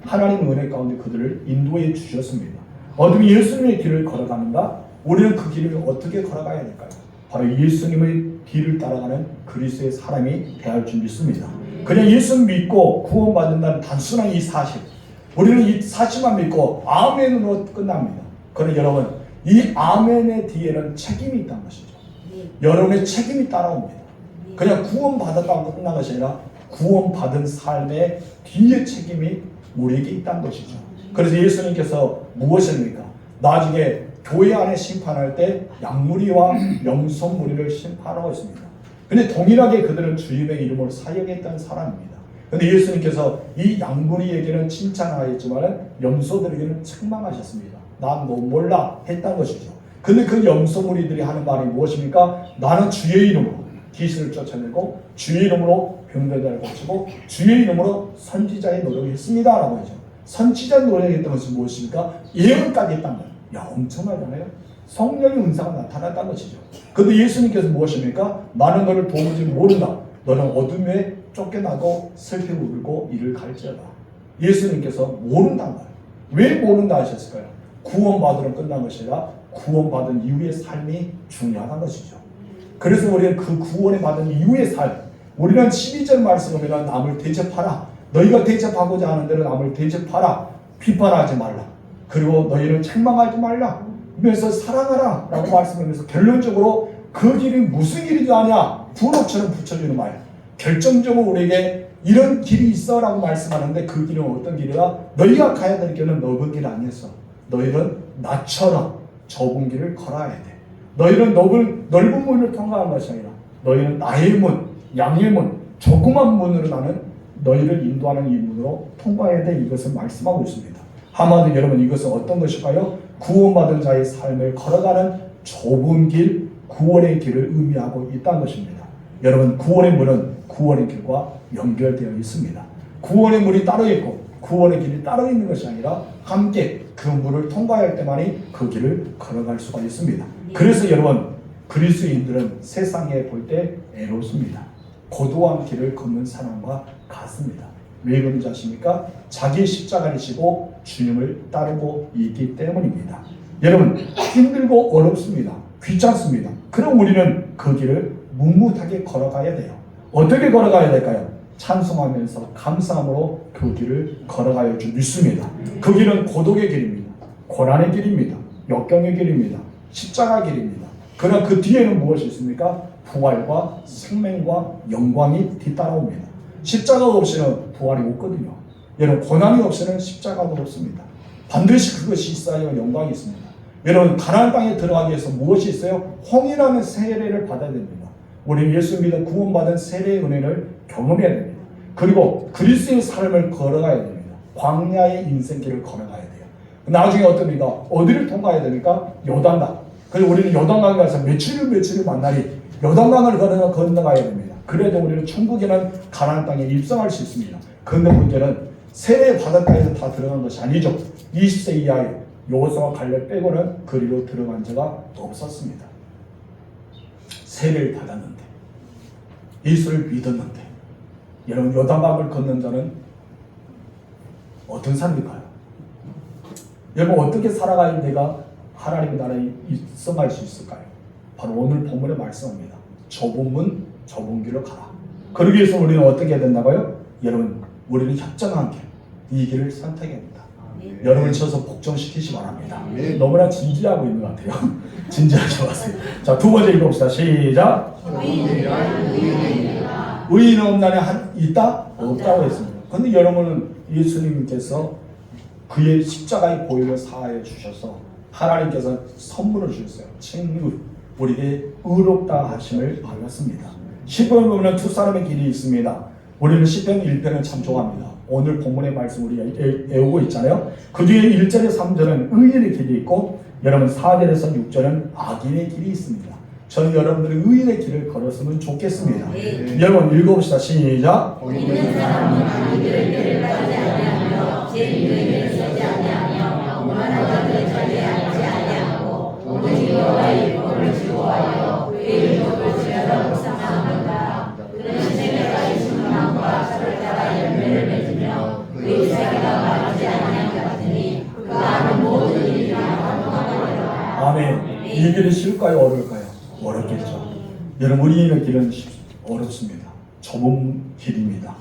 하나님 은혜 가운데 그들을 인도해 주셨습니다. 어둠이 예수님의 길을 걸어가는가? 우리는 그 길을 어떻게 걸어가야 될까요? 바로 예수님의 길을 따라가는 그리스도의 사람이 되어야 할 줄 믿습니다. 그냥 예수 믿고 구원받는다는 단순한 이 사실, 우리는 이 사실만 믿고 아멘으로 끝납니다. 그런데 여러분, 이 아멘의 뒤에는 책임이 있다는 것이죠. 여러분의 책임이 따라옵니다. 그냥 구원받았다고 끝난 것이 아니라 구원받은 삶의 뒤에 책임이 우리에게 있다는 것이죠. 그래서 예수님께서 무엇입니까? 나중에 교회 안에 심판할 때 양무리와 염소무리를 심판하고 있습니다. 근데 동일하게 그들은 주님의 이름으로 사역했던 사람입니다. 근데 예수님께서 이 양무리에게는 칭찬하였지만 염소들에게는 책망하셨습니다. 난 너 몰라 했다는 것이죠. 근데 그 염소무리들이 하는 말이 무엇입니까? 나는 주의 이름으로 귀신을 쫓아내고 주의 이름으로 병들다를 고치고 주의 이름으로 선지자의 노력을 했습니다 라고 하죠. 선지자의 노력을 했던 것은 무엇입니까? 예언까지 했단 말이에요. 야, 엄청나잖아요. 성령의 은사가 나타났다는 것이죠. 근데 예수님께서 무엇입니까? 나는 너를 도무지 모른다. 너는 어둠에 쫓겨나고 슬피 울고 이를 갈지어다. 예수님께서 모른단 말이에요. 왜 모른다 하셨을까요? 구원받으러 끝난 것이 아니라 구원받은 이후의 삶이 중요한 것이죠. 그래서 우리는 그 구원을 받은 이후의 삶, 우리는 12절 말씀을 보면 남을 대접하라. 너희가 대접하고자 하는 대로 남을 대접하라. 비판하지 말라. 그리고 너희는 책망하지 말라. 그래서 사랑하라 라고 말씀하면서 결론적으로 그 길이 무슨 길이지 아냐 분홍처럼 붙여주는 말, 결정적으로 우리에게 이런 길이 있어 라고 말씀하는데 그 길은 어떤 길이다? 너희가 가야 될 길은 넓은 길 아니었어. 너희는 나처럼 좁은 길을 걸어야 돼. 너희는 넓은 문을 통과한 것이 아니라 너희는 나의 문, 양의 문, 조그만 문으로 나는 너희를 인도하는 이 문으로 통과해야 돼. 이것을 말씀하고 있습니다. 한마디로 여러분, 이것은 어떤 것일까요? 구원받은 자의 삶을 걸어가는 좁은 길, 구원의 길을 의미하고 있다는 것입니다. 여러분, 구원의 문은 구원의 길과 연결되어 있습니다. 구원의 문이 따로 있고 구원의 길이 따로 있는 것이 아니라 함께 그 문을 통과할 때만이 그 길을 걸어갈 수가 있습니다. 그래서 여러분, 그리스도인들은 세상에 볼 때 애롭습니다. 고도한 길을 걷는 사람과 같습니다. 왜 그런지 아십니까? 자기 십자가를 지고 주님을 따르고 있기 때문입니다. 여러분, 힘들고 어렵습니다. 귀찮습니다. 그럼 우리는 그 길을 묵묵하게 걸어가야 돼요. 어떻게 걸어가야 될까요? 찬송하면서 감사함으로 그 길을 걸어가야 할 줄 믿습니다. 그 길은 고독의 길입니다. 고난의 길입니다. 역경의 길입니다. 십자가 길입니다. 그러나 그 뒤에는 무엇이 있습니까? 부활과 생명과 영광이 뒤따라옵니다. 십자가가 없이는 부활이 없거든요. 여러분, 고난이 없이는 십자가도 없습니다. 반드시 그것이 있어야 영광이 있습니다. 여러분, 가나안 땅에 들어가기 위해서 무엇이 있어요? 홍이라는 세례를 받아야 됩니다. 우리는 예수 믿어 구원받은 세례의 은혜를 경험해야 됩니다. 그리고 그리스도의 삶을 걸어가야 됩니다. 광야의 인생길을 걸어가야 돼요. 나중에 어떻습니까? 어디를 통과해야 됩니까? 요단강. 그래서 우리는 요단강에 가서 며칠을 만나니 요단강을 건너가야 됩니다. 그래도 우리는 천국에는 가나안 땅에 입성할 수 있습니다. 그런데 문제는 세례 받았다 해서 다 들어간 것이 아니죠. 20세 이하의 여호수아와 갈렙 빼고는 그리로 들어간 자가 없었습니다. 세례를 받았는데 예수를 믿었는데 여러분 요단강을 걷는 자는 어떤 사람일까요? 여러분 어떻게 살아가야 내가 하나님의 나라에 입성할 수 있을까요? 바로 오늘 본문의 말씀입니다. 좁은 문 좁은 길로 가라. 그러기 위해서 우리는 어떻게 해야 된다고요? 여러분 우리는 협정한 길, 이 길을 선택해야 합니다. 여러분을 쳐서 복종시키시 바랍니다. 너무나 진지하고 있는 것 같아요. 진지하지 마세요. 자, 두 번째 읽어봅시다. 시작. 의인은 없나니 있다? 없다고 했습니다. 그런데 여러분은 예수님께서 그의 십자가의 보혈을 사하여 주셔서 하나님께서 선물을 주셨어요. 칭의, 우리에게 의롭다 하심을 받았습니다. 시편을 보면 두 사람의 길이 있습니다. 우리는 시편 1편을 참 좋아합니다. 오늘 본문의 말씀 우리가 외우고 있잖아요. 그 뒤에 1절에 3절은 의인의 길이 있고 여러분 4절에서 6절은 악인의 길이 있습니다. 저는 여러분들이 의인의 길을 걸었으면 좋겠습니다. 여러분 읽어봅시다. 시작. 있는 사람은 악인들의 길을 가지 아니하며 죄인들의 길을 서지 아니하며 오만한 자들의 자리에 앉지 아니하고 오직 여호와의 율법을 즐거워하여 그의 율법을 지혜로 묵상하는도다. 그는 생애가 신망과 저를 따라 열매를 맺으며 그의 자기가 말하지 아니한 같으니 그 아는 모든 일이 한동하리로다. 아멘. 이 길이 쉬울까요? 어려울까요? 어렵겠죠. 여러분 우리의 길은 어렵습니다. 좁은 길입니다.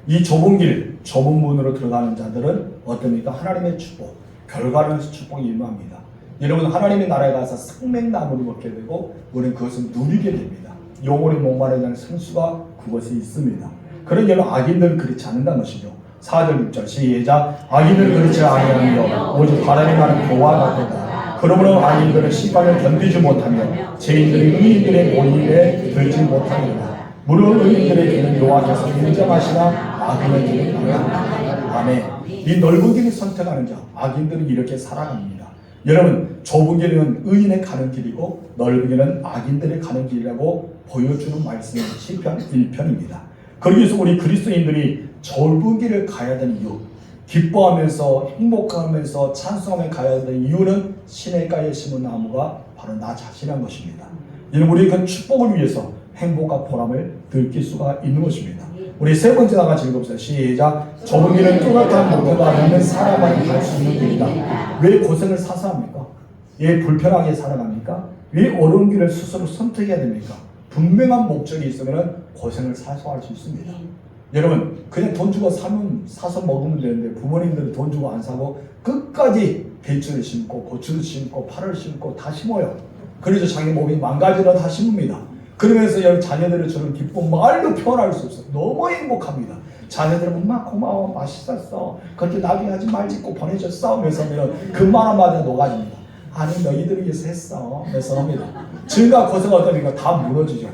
이 좁은 길, 좁은 문으로 들어가는 자들은 어떻습니까? 하나님의 축복, 결과는 축복이 임합니다. 여러분 하나님의 나라에 가서 생명나무를 먹게 되고 우리는 그것을 누리게 됩니다. 영혼의 목마르다는 생수가 그것에 있습니다. 그런 여러분 악인들은 그렇지 않는다는 것이죠. 4절 6절 시작. 악인들은 그렇지 아니하며 오직 바람이 나는 교와 같다. 그러므로 악인들은 심판을 견디지 못하며 죄인들이 의인들의 모임에 들지 못하리라. 무릇 의인들의 길은 여호와께서 인정하시나 악인의 길은 아니라. 아멘. 이 넓은 길을 선택하는 자, 악인들은 이렇게 살아갑니다. 여러분 좁은 길은 의인의 가는 길이고 넓은 길은 악인들의 가는 길이라고 보여주는 말씀이 시편 1편입니다. 그러기 위해서 우리 그리스도인들이 좁은 길을 가야 되는 이유, 기뻐하면서 행복하면서 찬송하며 가야 되는 이유는 시냇가에 심은 나무가 바로 나 자신한 것입니다. 이는 우리 그 축복을 위해서 행복과 보람을 느낄 수가 있는 것입니다. 우리 세 번째 다 같이 읽어봅시다. 시작. 좁은 길은 뚜렷한 목표가 있는 사람만이 갈 수 있는 길이다. 왜 고생을 사서 합니까? 왜 불편하게 살아갑니까? 왜 어려운 길을 스스로 선택해야 됩니까? 분명한 목적이 있으면 고생을 사서 할 수 있습니다. 여러분 그냥 돈 주고 사서 먹으면 되는데 부모님들은 돈 주고 안 사고 끝까지 배추를 심고 고추를 심고 파를 심고 다 심어요. 그래서 자기 몸이 망가지러 다 심습니다. 그러면서 여러분 자녀들을 저는 기쁨 말로 표현할 수 없어요. 너무 행복합니다. 자녀들은 엄마 고마워 맛있었어 그렇게 나중에 하지 말지 꼭 보내줬어 하면서 그 말 한마디가 녹아집니다. 아니 너희들을 위해서 했어 그래서 합니다. 증가 고생 어떠니까 다 무너지죠.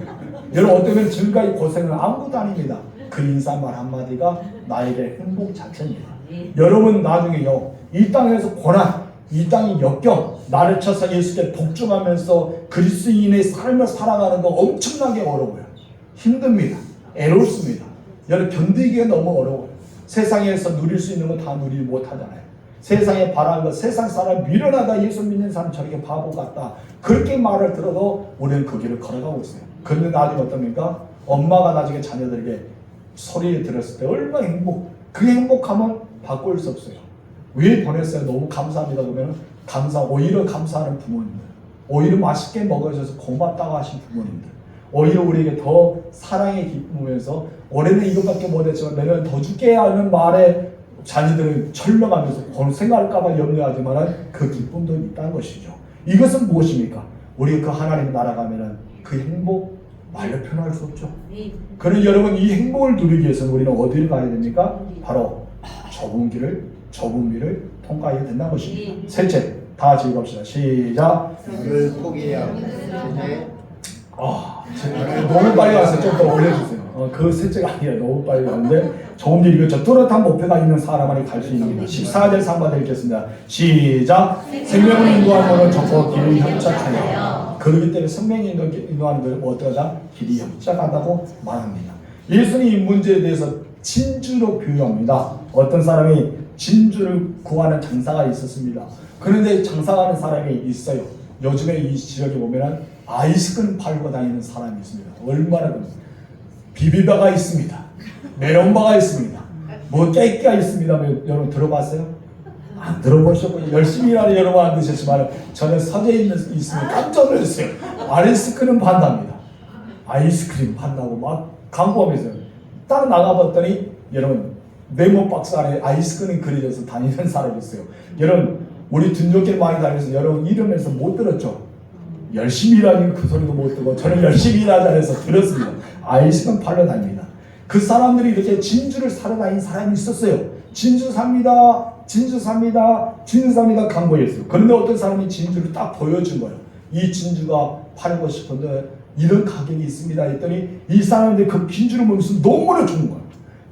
여러분 어쩌면 증가의 고생은 아무것도 아닙니다. 그 인사말 한마디가 나에게 행복 자체입니다. 여러분 나중에요 이 땅에서 고난, 이 땅의 역경, 나를 쳐서 예수께 복종하면서 그리스도인의 삶을 살아가는 거 엄청나게 어려워요. 힘듭니다. 애롭습니다. 여러분 견디기가 너무 어려워요. 세상에서 누릴 수 있는 거 다 누리지 못하잖아요. 세상에 바라는 거, 세상 사람 미련하다, 예수 믿는 사람 저렇게 바보 같다, 그렇게 말을 들어도 우리는 그 길을 걸어가고 있어요. 그런데 나중에 어떻습니까? 엄마가 나중에 자녀들에게 소리를 들었을 때 얼마나 그 행복함은 바꿀 수 없어요. 왜 보냈어요? 너무 감사합니다. 그러면 오히려 감사하는 부모님들, 오히려 맛있게 먹어줘서 고맙다고 하신 부모님들, 오히려 우리에게 더 사랑에 기쁘면서 올해는 이것밖에 못했지만 내년 더 줄게 하는 말에 자녀들은 철렁하면서 생각할까봐 염려하지만 그 기쁨도 있다는 것이죠. 이것은 무엇입니까? 우리 그 하나님 나라 가면은 그 행복 말로 표현할 수 없죠. 그런 여러분 이 행복을 누리기 위해서는 우리는 어디를 가야 됩니까? 바로 좁은 길을 통과해야 된다는 것입니다. 셋째, 다 같이 읽읍시다. 시작. 그를 포기해야 너무 빨리 와서 좀 더 올려주세요. 그 셋째가 아니라 너무 빨리 왔는데 조금 더 읽었죠. 뚜렷한 목표가 있는 사람만이 갈 수 있는 길. 14절 3번 읽겠습니다. 시작. 생명을 인도하는 것은 적고 길을 협착하여. 그렇기 때문에 생명을 인도하는 것은 어떠하다? 길이 협착하다고 말합니다. 예수님이 이 문제에 대해서 진주로 비유합니다. 어떤 사람이 진주를 구하는 장사가 있었습니다. 그런데 장사하는 사람이 있어요. 요즘에 이 지역에 보면은 아이스크림 팔고 다니는 사람이 있습니다. 얼마나 비비바가 있습니다. 메론바가 있습니다. 뭐 깨끼가 있습니다. 여러분 들어봤어요? 안 들어보셨고 열심히 일하는 여러분 안 드셨지만 저는 서재에 있으면 깜짝 놀랐어요. 아이스크림 판답니다. 아이스크림 판다고 막 광고하면서 딱 나가봤더니 여러분 네모 박스 안에 아이스크림 그려져서 다니는 사람이 있어요. 여러분 우리 등록길 많이 다니면서 여러분 이러면서 못 들었죠? 열심히 일하는 그 소리도 못 듣고 저는 열심히 일하자 해서 들었습니다. 아이스크림 팔러 다닙니다. 그 사람들이 이렇게 진주를 사러 다니는 사람이 있었어요. 진주 삽니다. 진주 삽니다. 진주 삽니다. 광고했어요. 그런데 어떤 사람이 진주를 딱 보여준 거예요. 이 진주가 팔고 싶은데 이런 가격이 있습니다 했더니 이 사람들이 그 진주를 보면서 너무나 좋은 거예요.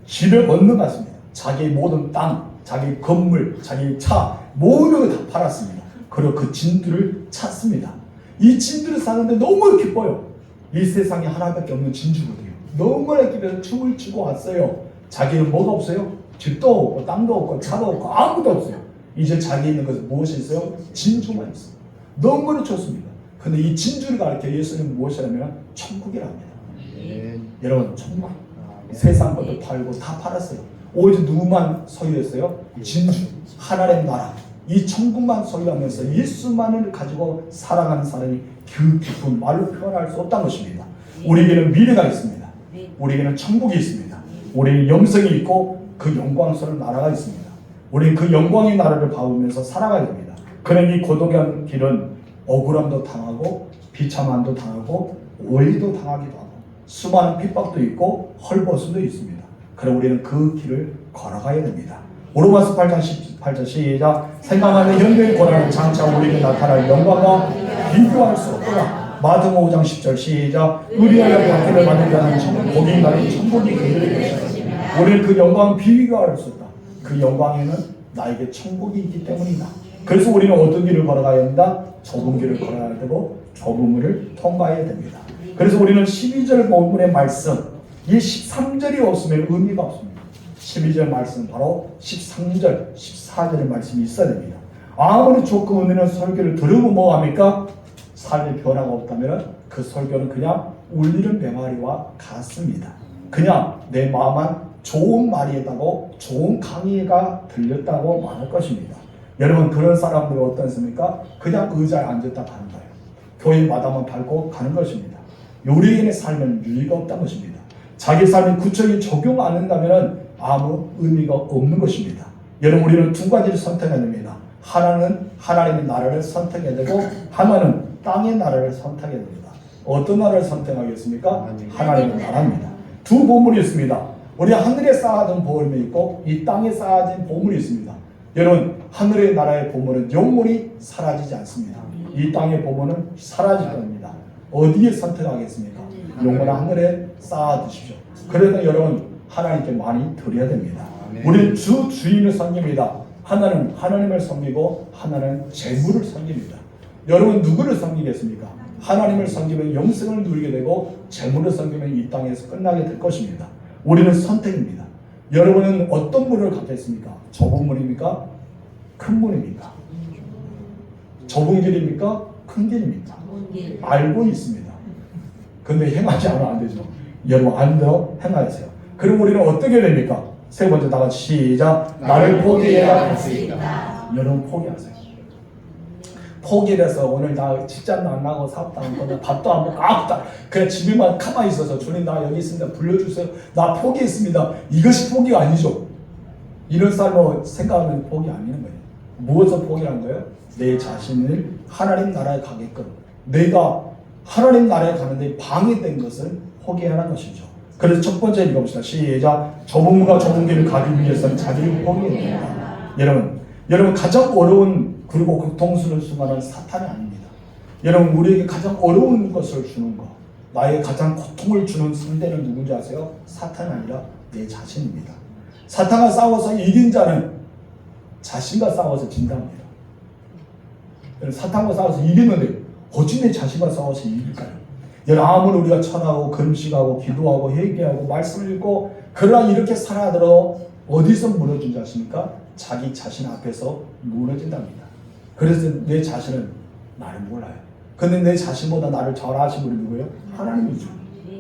집에 건너갔습니다. 자기 모든 땅, 자기 건물, 자기 차 모든 걸 다 팔았습니다. 그리고 그 진주를 찾습니다. 이 진주를 사는데 너무 기뻐요. 이 세상에 하나밖에 없는 진주거든요. 너무나 기뻐서 춤을 추고 왔어요. 자기는 뭐가 없어요? 집도 없고 땅도 없고 차도 없고 아무것도 없어요. 이제 자기 있는 것은 무엇이 있어요? 진주만 있어요. 너무나 좋습니다. 근데 이 진주를 가르쳐 예수님은 무엇이라면 천국이랍니다. 여러분 천국 세상 것도 팔고 다 팔았어요. 오직 누구만 소유했어요? 진주 하나님 나라 이 천국만 소유하면서 예수만을 가지고 살아가는 사람이 그 기쁨 말로 표현할 수 없다는 것입니다. 우리에게는 미래가 있습니다. 우리에게는 천국이 있습니다. 우리는 영생이 있고 그 영광스러운 나라가 있습니다. 우리는 그 영광의 나라를 바우면서 살아가야 됩니다. 그런 이 고독한 길은 억울함도 당하고 비참함도 당하고 오해도 당하기도 하고 수많은 핍박도 있고 헐벗음도 있습니다. 그럼 우리는 그 길을 걸어가야 됩니다. 로마서 8장 18절 시작. 생각하는 현대의 고난은 장차 우리에게 나타날 영광과 비교할 수 없구나. 마태복음 5장 10절 시작. 의리하여 박해를 받는 자는 천국 복이 나는 천국이 그들의 것이다. 우리는 그 영광 비교할 수 없다. 그 영광에는 나에게 천국이 있기 때문이다. 그래서 우리는 어떤 길을 걸어가야 합니다. 좁은 길을 걸어야 되고 좁은 문을 통과해야 됩니다. 그래서 우리는 12절 본문의 말씀 이 13절이 없으면 의미가 없습니다. 12절 말씀 바로 13절 14절의 말씀이 있어야 됩니다. 아무리 좋고 의미는 설교를 들으면 뭐합니까? 삶의 변화가 없다면 그 설교는 그냥 울리는 맹아리와 같습니다. 그냥 내 마음만 좋은 말이었다고 좋은 강의가 들렸다고 말할 것입니다. 여러분 그런 사람들은 어떻습니까? 그냥 의자에 앉았다 가는 거예요. 교회 마당만 밟고 가는 것입니다. 우리의 삶은 유의가 없다는 것입니다. 자기 삶에 구체적인 적용 안 한다면 아무 의미가 없는 것입니다. 여러분 우리는 두 가지를 선택해야 됩니다. 하나는 하나님의 나라를 선택해야 되고 하나는 땅의 나라를 선택해야 됩니다. 어떤 나라를 선택하겠습니까? 하나님의 나라입니다. 두 보물이 있습니다. 우리 하늘에 쌓아둔 보물이 있고 이 땅에 쌓아진 보물이 있습니다. 여러분 하늘의 나라의 보물은 영원히 사라지지 않습니다. 이 땅의 보물은 사라질 겁니다. 어디에 선택하겠습니까? 영원한 하늘에 쌓아두십시오. 그래서 여러분 하나님께 많이 드려야 됩니다. 우리는 주 주인을 섬깁니다. 하나는 하나님을 섬기고 하나는 재물을 섬깁니다. 여러분 누구를 섬기겠습니까? 하나님을 섬기면 영생을 누리게 되고 재물을 섬기면 이 땅에서 끝나게 될 것입니다. 우리는 선택입니다. 여러분은 어떤 문을 갖겠습니까? 좁은 문입니까? 큰 문입니까? 좁은 길입니까? 큰 길입니까? 알고 있습니다. 근데 행하지 않으면 안 되죠. 여러분 알고 행하세요. 그럼 우리는 어떻게 됩니까? 세 번째 다 같이 시작. 나를 포기해야 할 수 있다. 여러분 포기하세요. 포기를 해서 오늘 나 직장도 안 나고 사업도 안 하고 밥도 안 먹고 아무것도 그냥 집에만 가만히 있어서 주님 나 여기 있습니다. 불러주세요. 나 포기했습니다. 이것이 포기가 아니죠. 이런 삶을 생각하면 포기 아니는 거예요. 무엇을 포기한 거예요? 내 자신을 하나님 나라에 가게끔 내가 하나님 나라에 가는데 방해된 것을 포기하는 것이죠. 그래서 첫 번째 읽어봅시다. 시작. 좁은 문과 좁은 길을 가기 위해서는 자기를 포기해야 됩니다. 여러분 가장 어려운 그리고 고통스러운 순간은 사탄이 아닙니다. 여러분 우리에게 가장 어려운 것을 주는 것 나에게 가장 고통을 주는 상대는 누군지 아세요? 사탄이 아니라 내 자신입니다. 사탄과 싸워서 이긴 자는 자신과 싸워서 진답니다. 사탄과 싸워서 이기는데 어찌 내 자신과 싸워서 이길까요? 여러분 아무리 우리가 천하고 금식하고 기도하고 회개하고 말씀을 읽고 그러나 이렇게 살아들어 어디서 무너진지 아십니까? 자기 자신 앞에서 무너진답니다. 그래서 내 자신은 나를 몰라요. 근데 내 자신보다 나를 잘 아신 분이 누구예요? 하나님이죠.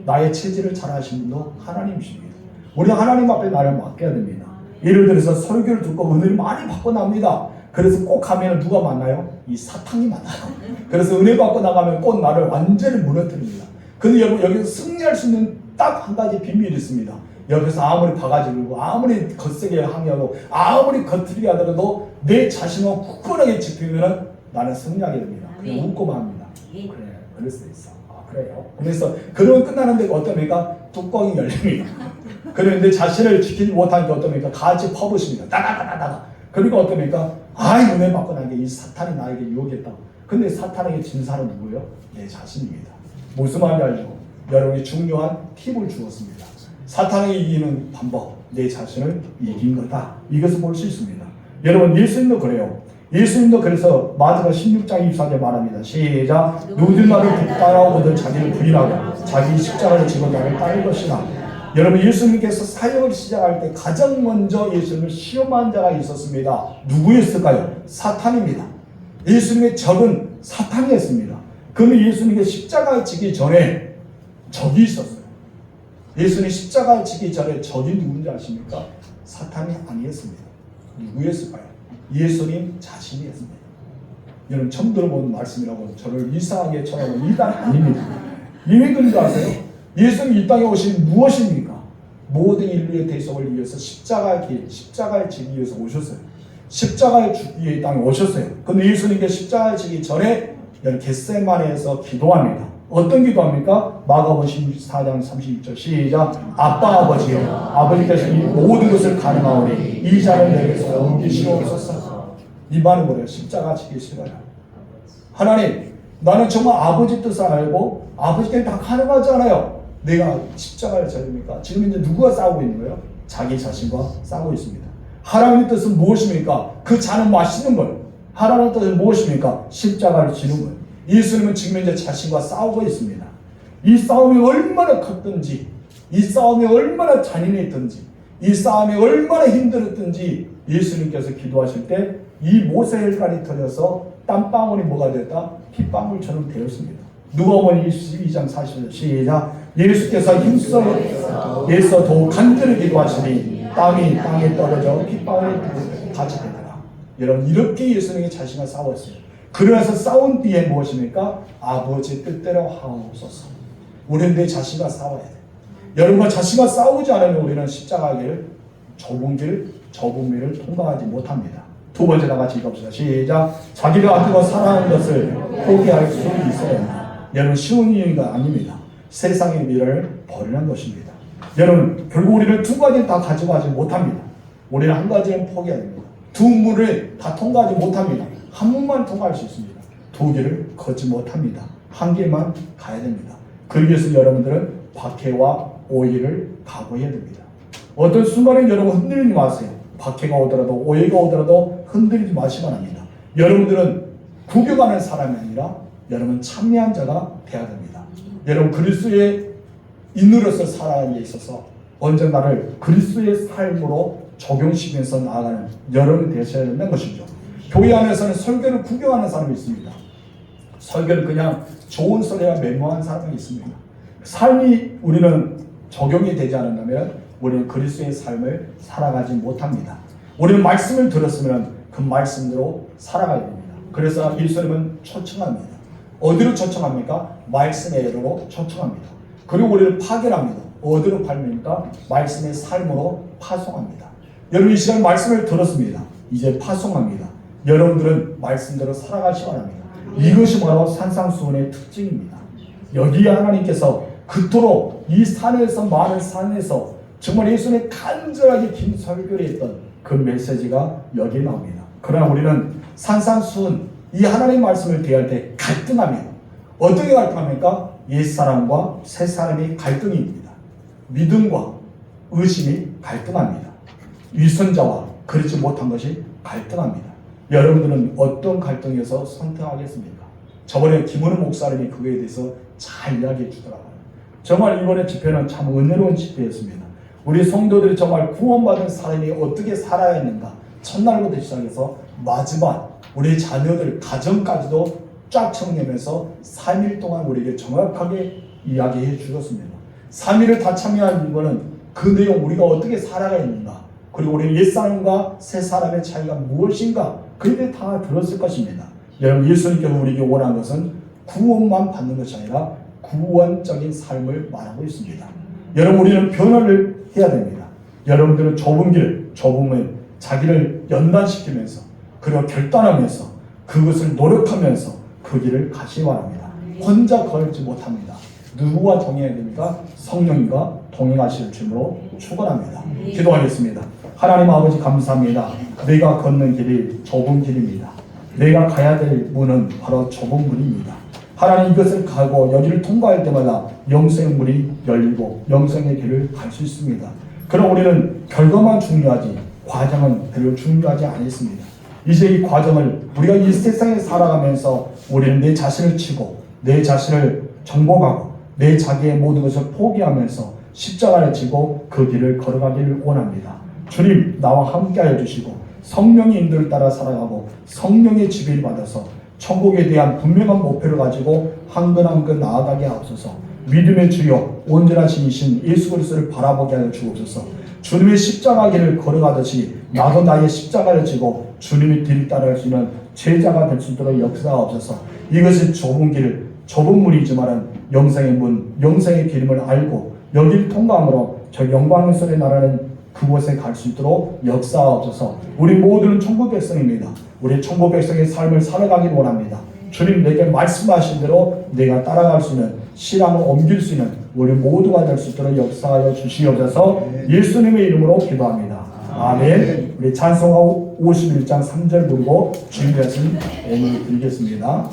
나의 체질을 잘 아신 분도 하나님이십니다. 우리 하나님 앞에 나를 맡겨야 됩니다. 예를 들어서 설교를 듣고 은혜를 많이 받고 납니다. 그래서 꼭 가면 누가 만나요? 이 사탄이 만나요. 그래서 은혜 받고 나가면 꼭 나를 완전히 무너뜨립니다. 근데 여러분 여기서 승리할 수 있는 딱 한 가지 비밀이 있습니다. 여기서 아무리 바가지 들고 아무리 거세게 항의하고 아무리 거칠게 하더라도 내 자신을 굳건하게 지키면 나는 승리하게 됩니다. 그냥 웃고만 합니다. 그래, 그럴 수도 있어. 아, 그래요. 그래서 그러면 끝나는데 어떻습니까? 뚜껑이 열립니다. 그런데 자신을 지키지 못하니까 어떻습니까? 같이 퍼부십니다. 따다다다다. 그러니까 어떻습니까? 아이, 은혜 받고 나게 이 사탄이 나에게 유혹했다. 근데 사탄에게 진 사람은 누구예요? 내 자신입니다. 무슨 말인지 알죠? 여러분이 중요한 팁을 주었습니다. 사탄에게 이기는 방법, 내 자신을 이긴 거다. 이것을 볼 수 있습니다. 여러분, 예수님도 그래요. 예수님도 그래서 마태복음 16장 24절 말합니다. 시작. 누구든 나를 따라오거든 자기를 부인하고 자기 십자가를 지고 나를 따를 것이나. 여러분, 예수님께서 사역을 시작할 때 가장 먼저 예수님을 시험한 자가 있었습니다. 누구였을까요? 사탄입니다. 예수님의 적은 사탄이었습니다. 그러면 예수님께 십자가에 지기 전에 적이 있었어요. 예수님 십자가에 지기 전에 적이 누군지 아십니까? 사탄이 아니었습니다. 누구였을까요? 예수님 자신이었습니다. 여러분 처음 들어본 말씀이라고 저를 이상하게 쳐다보는 이단 아닙니다. 이왜 그런 줄 아세요? 예수님 이 땅에 오신 무엇입니까? 모든 인류의 대속을 위해서 십자가에 지기 위해서 오셨어요. 십자가에 죽기 위해 이 땅에 오셨어요. 근데 예수님께 십자가에 지기 전에 겟세마네에서 기도합니다. 어떤 기도합니까? 마가복음 14장 32절 시작. 아빠 아버지여, 아버지께서 이 모든 것을 가능하오니 이 자를 내게서 옮기시옵소서. 이 말은 뭐래요? 십자가 지기 싫어요. 하나님, 나는 정말 아버지 뜻을 알고 아버지께 다 가능하잖아요. 내가 십자가를 져줍니까? 지금 이제 누구가 싸우고 있는 거예요? 자기 자신과 싸우고 있습니다. 하나님의 뜻은 무엇입니까? 그 잔을 마시는 거예요. 하나님의 뜻은 무엇입니까? 십자가를 지는 거예요. 예수님은 지금 이제 자신과 싸우고 있습니다. 이 싸움이 얼마나 컸든지, 이 싸움이 얼마나 잔인했든지, 이 싸움이 얼마나 힘들었든지 예수님께서 기도하실 때 이 모세혈관이 터져서 땀방울이 뭐가 됐다? 핏방울처럼 되었습니다. 누가복음 22장 40절 시작. 예수께서 힘써 더욱 간절히 기도하시니 땀이 땅에 떨어져 핏방울이 같이 되더라. 여러분 이렇게 예수님이 자신과 싸웠어요. 그래서 싸운 뒤에 무엇입니까? 아버지 뜻대로 하옵소서. 우리는 내 자신과 싸워야 돼. 여러분과 자신과 싸우지 않으면 우리는 십자가 길, 좁은 길을 통과하지 못합니다. 두 번째 다 같이 읽읍시다. 시작. 자기를 아끼고 사랑하는 것을 포기할 수 있어야 합니다. 여러분 쉬운 일이 아닙니다. 세상의 미를 버리는 것입니다. 여러분 결국 우리는 두 가지를 다 가져가지 못합니다. 우리는 한 가지는 포기해야 됩니다. 두 문을 다 통과하지 못합니다. 한 문만 통과할 수 있습니다. 두 개를 걷지 못합니다. 한 개만 가야 됩니다. 그러기 위해서 여러분들은 박해와 오해를 각오해야 됩니다. 어떤 순간에 여러분 흔들리지 마세요. 박해가 오더라도 오해가 오더라도 흔들리지 마시기 바랍니다. 여러분들은 구경하는 사람이 아니라 여러분 참여한 자가 되어야 됩니다. 여러분 그리스도의 인으로서 살아가는 데 있어서 언젠가를 그리스도의 삶으로 적용시키면서 나아가는 여러분이 되셔야 된다는 것이죠. 교회 안에서는 설교를 구경하는 사람이 있습니다. 설교를 그냥 좋은 소리와 메모한 사람이 있습니다. 삶이 우리는 적용이 되지 않는다면 우리는 그리스도의 삶을 살아가지 못합니다. 우리는 말씀을 들었으면 그 말씀대로 살아가야 됩니다. 그래서 예수님은 초청합니다. 어디로 초청합니까? 말씀의 예로로 초청합니다. 그리고 우리를 파견합니다. 어디로 팔입니까? 말씀의 삶으로 파송합니다. 여러분 이 시간 말씀을 들었습니다. 이제 파송합니다. 여러분들은 말씀대로 살아가시기 바랍니다. 이것이 바로 산상수훈의 특징입니다. 여기에 하나님께서 그토록 이 산에서 많은 산에서 정말 예수님의 간절하게 긴 설교를 했던 그 메시지가 여기에 나옵니다. 그러나 우리는 산상수훈 이 하나님의 말씀을 대할 때 갈등합니다. 어떻게 갈등합니까? 옛사람과 새사람이 갈등입니다. 믿음과 의심이 갈등합니다. 위선자와 그렇지 못한 것이 갈등합니다. 여러분들은 어떤 갈등에서 선택하겠습니까? 저번에 김은우 목사님이 그거에 대해서 잘 이야기해 주더라고요. 정말 이번에 집회는 참 은혜로운 집회였습니다. 우리 성도들이 정말 구원받은 사람이 어떻게 살아야 했는가, 첫날부터 시작해서 마지막 우리 자녀들 가정까지도 쫙 청내면서 3일 동안 우리에게 정확하게 이야기해 주셨습니다. 3일을 다 참여한 이거는 그 내용, 우리가 어떻게 살아가야 했는가, 그리고 우리 옛사람과 새사람의 차이가 무엇인가, 그게 다 들었을 것입니다. 여러분, 예수님께서 우리에게 원하는 것은 구원만 받는 것이 아니라 구원적인 삶을 말하고 있습니다. 여러분, 우리는 변화를 해야 됩니다. 여러분들은 좁은 길, 좁음을 자기를 연단시키면서, 그리고 결단하면서, 그것을 노력하면서 그 길을 가시기 바랍니다. 혼자 걸지 못합니다. 누구와 동행해야 됩니까? 성령님과 동행하실 줄로 축원합니다. 기도하겠습니다. 하나님 아버지, 감사합니다. 내가 걷는 길이 좁은 길입니다. 내가 가야 될 문은 바로 좁은 문입니다. 하나님, 이것을 가고 여기를 통과할 때마다 영생의 문이 열리고 영생의 길을 갈 수 있습니다. 그럼 우리는 결과만 중요하지 과정은 별로 중요하지 않습니다. 이제 이 과정을 우리가 이 세상에 살아가면서 우리는 내 자신을 치고 내 자신을 정복하고 내 자기의 모든 것을 포기하면서 십자가를 지고 그 길을 걸어가기를 원합니다. 주님, 나와 함께하여 주시고 성령의 인도를 따라 살아가고 성령의 지배를 받아서 천국에 대한 분명한 목표를 가지고 한 근 한 근 나아가게 하옵소서. 믿음의 주여, 온전하신 이신 예수 그리스도를 바라보게 하여 주옵소서. 주님의 십자가 길을 걸어가듯이 나도 나의 십자가를 지고 주님의 뒤를 따라갈 수 있는 제자가 될 수 있도록 역사하옵소서. 이것이 좁은 길, 좁은 문이지만 영생의 문, 영생의 길임을 알고 여기를 통과함으로 저 영광스러운 나라는 그곳에 갈 수 있도록 역사하옵소서. 우리 모두는 천국 백성입니다. 우리 천국 백성의 삶을 살아가길 원합니다. 주님, 내게 말씀하신 대로 내가 따라갈 수 있는, 신앙을 옮길 수 있는 우리 모두가 될 수 있도록 역사하여 주시옵소서. 예수님의 이름으로 기도합니다. 아멘. 우리 찬송가 51장 3절 부르고 준비하신 예물을 드리겠습니다.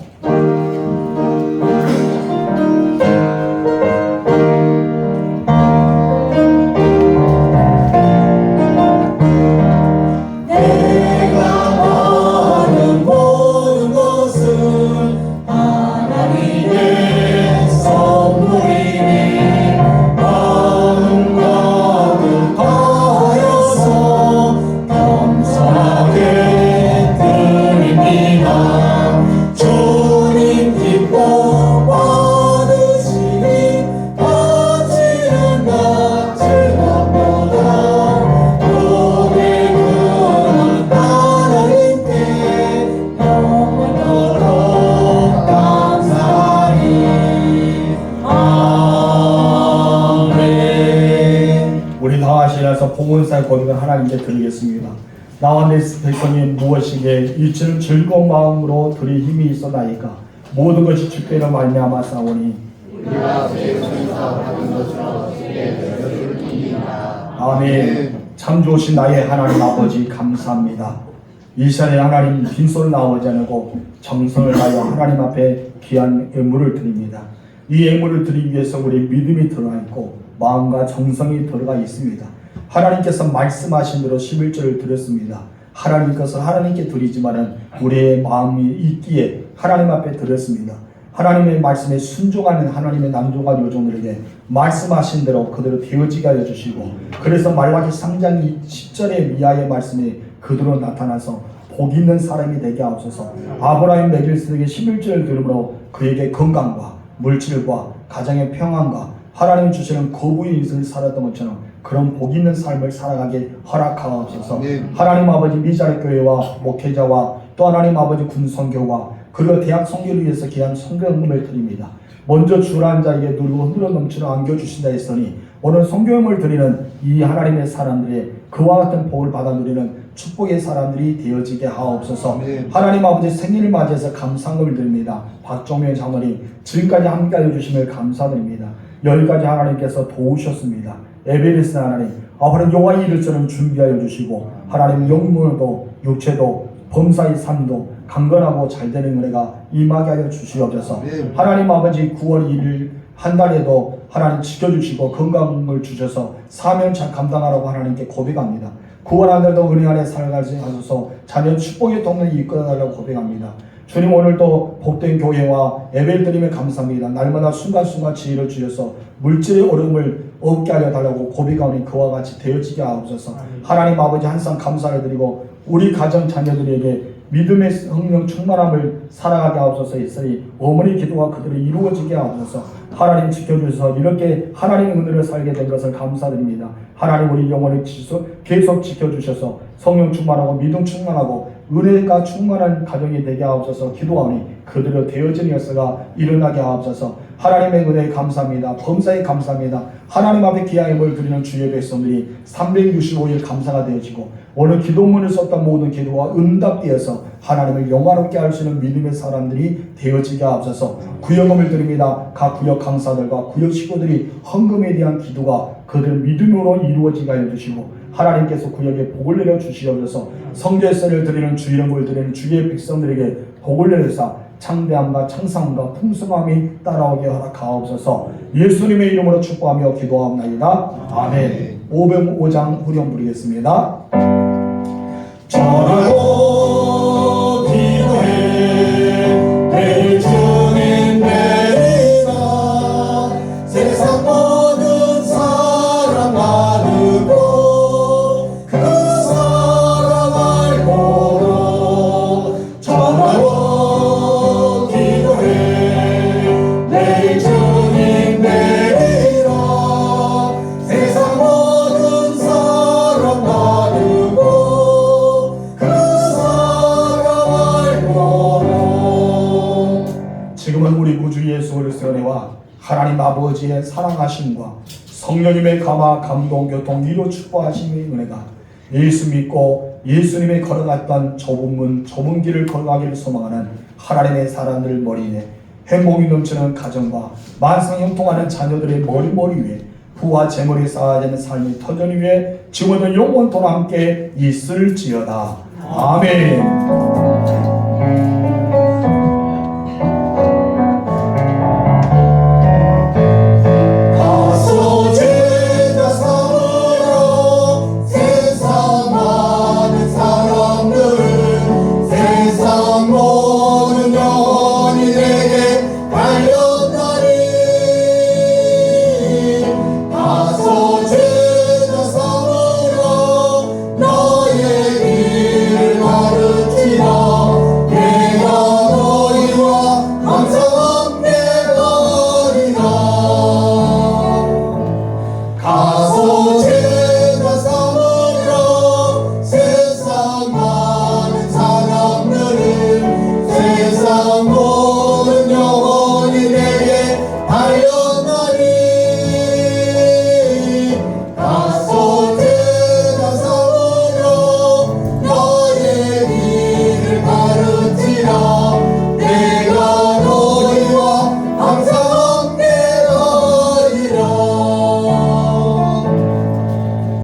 봉헌사의 고백을 하나님께 드리겠습니다. 나와 내 백성이 무엇이기에 이치는 즐거운 마음으로 드릴 힘이 있어나이까. 모든 것이 주께로 말미암아 싸우니 아멘. 참 좋으신 나의 하나님 아버지, 감사합니다. 이 시간에 하나님 빈손을 나오지 않고 정성을 다하여 하나님 앞에 귀한 예물을 드립니다. 이 예물을 드리기 위해서 우리 믿음이 들어가 있고 마음과 정성이 들어가 있습니다. 하나님께서 말씀하신 대로 11절을 드렸습니다. 하나님께서 하나님께 드리지만은 우리의 마음이 있기에 하나님 앞에 드렸습니다. 하나님의 말씀에 순종하는 하나님의 남종과 여종들에게 말씀하신 대로 그대로 되어지게 하여 주시고, 그래서 말라기 3장 10절의 미아의 말씀이 그대로 나타나서 복 있는 사람이 되게 하옵소서. 아브라함 메길스에게 11절을 들으므로 그에게 건강과 물질과 가정의 평안과 하나님 주시는 거부의 인생을 살았던 것처럼 그런 복 있는 삶을 살아가게 허락하옵소서. 하나님 아버지, 미자리 교회와 목회자와 또 하나님 아버지 군선교와 그리고 대학 선교를 위해서 귀한 선교임을 드립니다. 먼저 주라는 자에게 누리고 흔들어 넘치는 안겨주신다 했으니 오늘 선교임을 드리는 이 하나님의 사람들의 그와 같은 복을 받아 누리는 축복의 사람들이 되어지게 하옵소서. 하나님 아버지, 생일을 맞이해서 감사함을 드립니다. 박종명 장로님, 지금까지 함께하여 주심을 감사드립니다. 여기까지 하나님께서 도우셨습니다. 에베레스 하나님, 하나님 여호와의 일을 저는 준비하여 주시고 하나님 영문도 육체도 범사의 삶도 강건하고 잘되는 은혜가 임하게 하여 주시옵소서. 하나님 아버지, 9월 1일 한 달에도 하나님 지켜주시고 건강을 주셔서 사명 잘 감당하라고 하나님께 고백합니다. 9월 한 달도 은혜 안에 살아가게 하소서. 자녀 축복의 동네에 이끌어달라고 고백합니다. 주님, 오늘도 복된 교회와 예배를 드리며 감사합니다. 날마다 순간순간 지혜를 주셔서 물질의 어려움을 없게 하려 달라고 고백하오니 그와 같이 되어지게 하옵소서. 하나님 아버지 항상 감사를 드리고 우리 가정 자녀들에게 믿음의 성령 충만함을 살아가게 하옵소서. 있으니 어머니 기도가 그대로 이루어지게 하옵소서. 하나님 지켜주셔서 이렇게 하나님의 은혜를 살게 된 것을 감사드립니다. 하나님 우리 영혼을 계속 지켜주셔서 성령 충만하고 믿음 충만하고 은혜가 충만한 가정이 되게 하옵소서. 기도하오니 그대로 되어진 역사가 일어나게 하옵소서. 하나님의 은혜에 감사합니다. 범사에 감사합니다. 하나님 앞에 기하임을 드리는 주의 백성들이 365일 감사가 되어지고 오늘 기도문을 썼던 모든 기도가 응답되어서 하나님을 영화롭게 할 수 있는 믿음의 사람들이 되어지게 하옵소서. 구역금을 드립니다. 각 구역 강사들과 구역 식구들이 헌금에 대한 기도가 그들 믿음으로 이루어지게 해주시고 하나님께서 구역에 복을 내려 주시옵소서. 성결세를 드리는 주 이름을 드리는 주의 백성들에게 복을 내려사 창대함과 창상함과 풍성함이 따라오게 허락하옵소서. 예수님의 이름으로 축복하며 기도하옵나이다. 아멘. 505장 후렴 부르겠습니다. 전하고 기도해 내일 주님 내리라. 세상 모든 사랑 나누고 그 사랑 알고도 전하고 기도해 내일 주님 내리라. 세상 모든 사랑 나누고 그 사랑 알고도. 지금은 우리 구주 예수 그리스도의 은혜와 하나님 아버지의 사랑하심과 성령님의 감화 감동 교통 위로 축복하심의 은혜가 예수 믿고 예수님의 걸어갔던 좁은 길을 걸어가기를 소망하는 하나님의 사람들 머리에 행복이 넘치는 가정과 만상 형통하는 자녀들의 머리 위에 부와 재물이 쌓아지는 삶이 터전 위에 지금도 영원토록 함께 있을지어다. 아멘.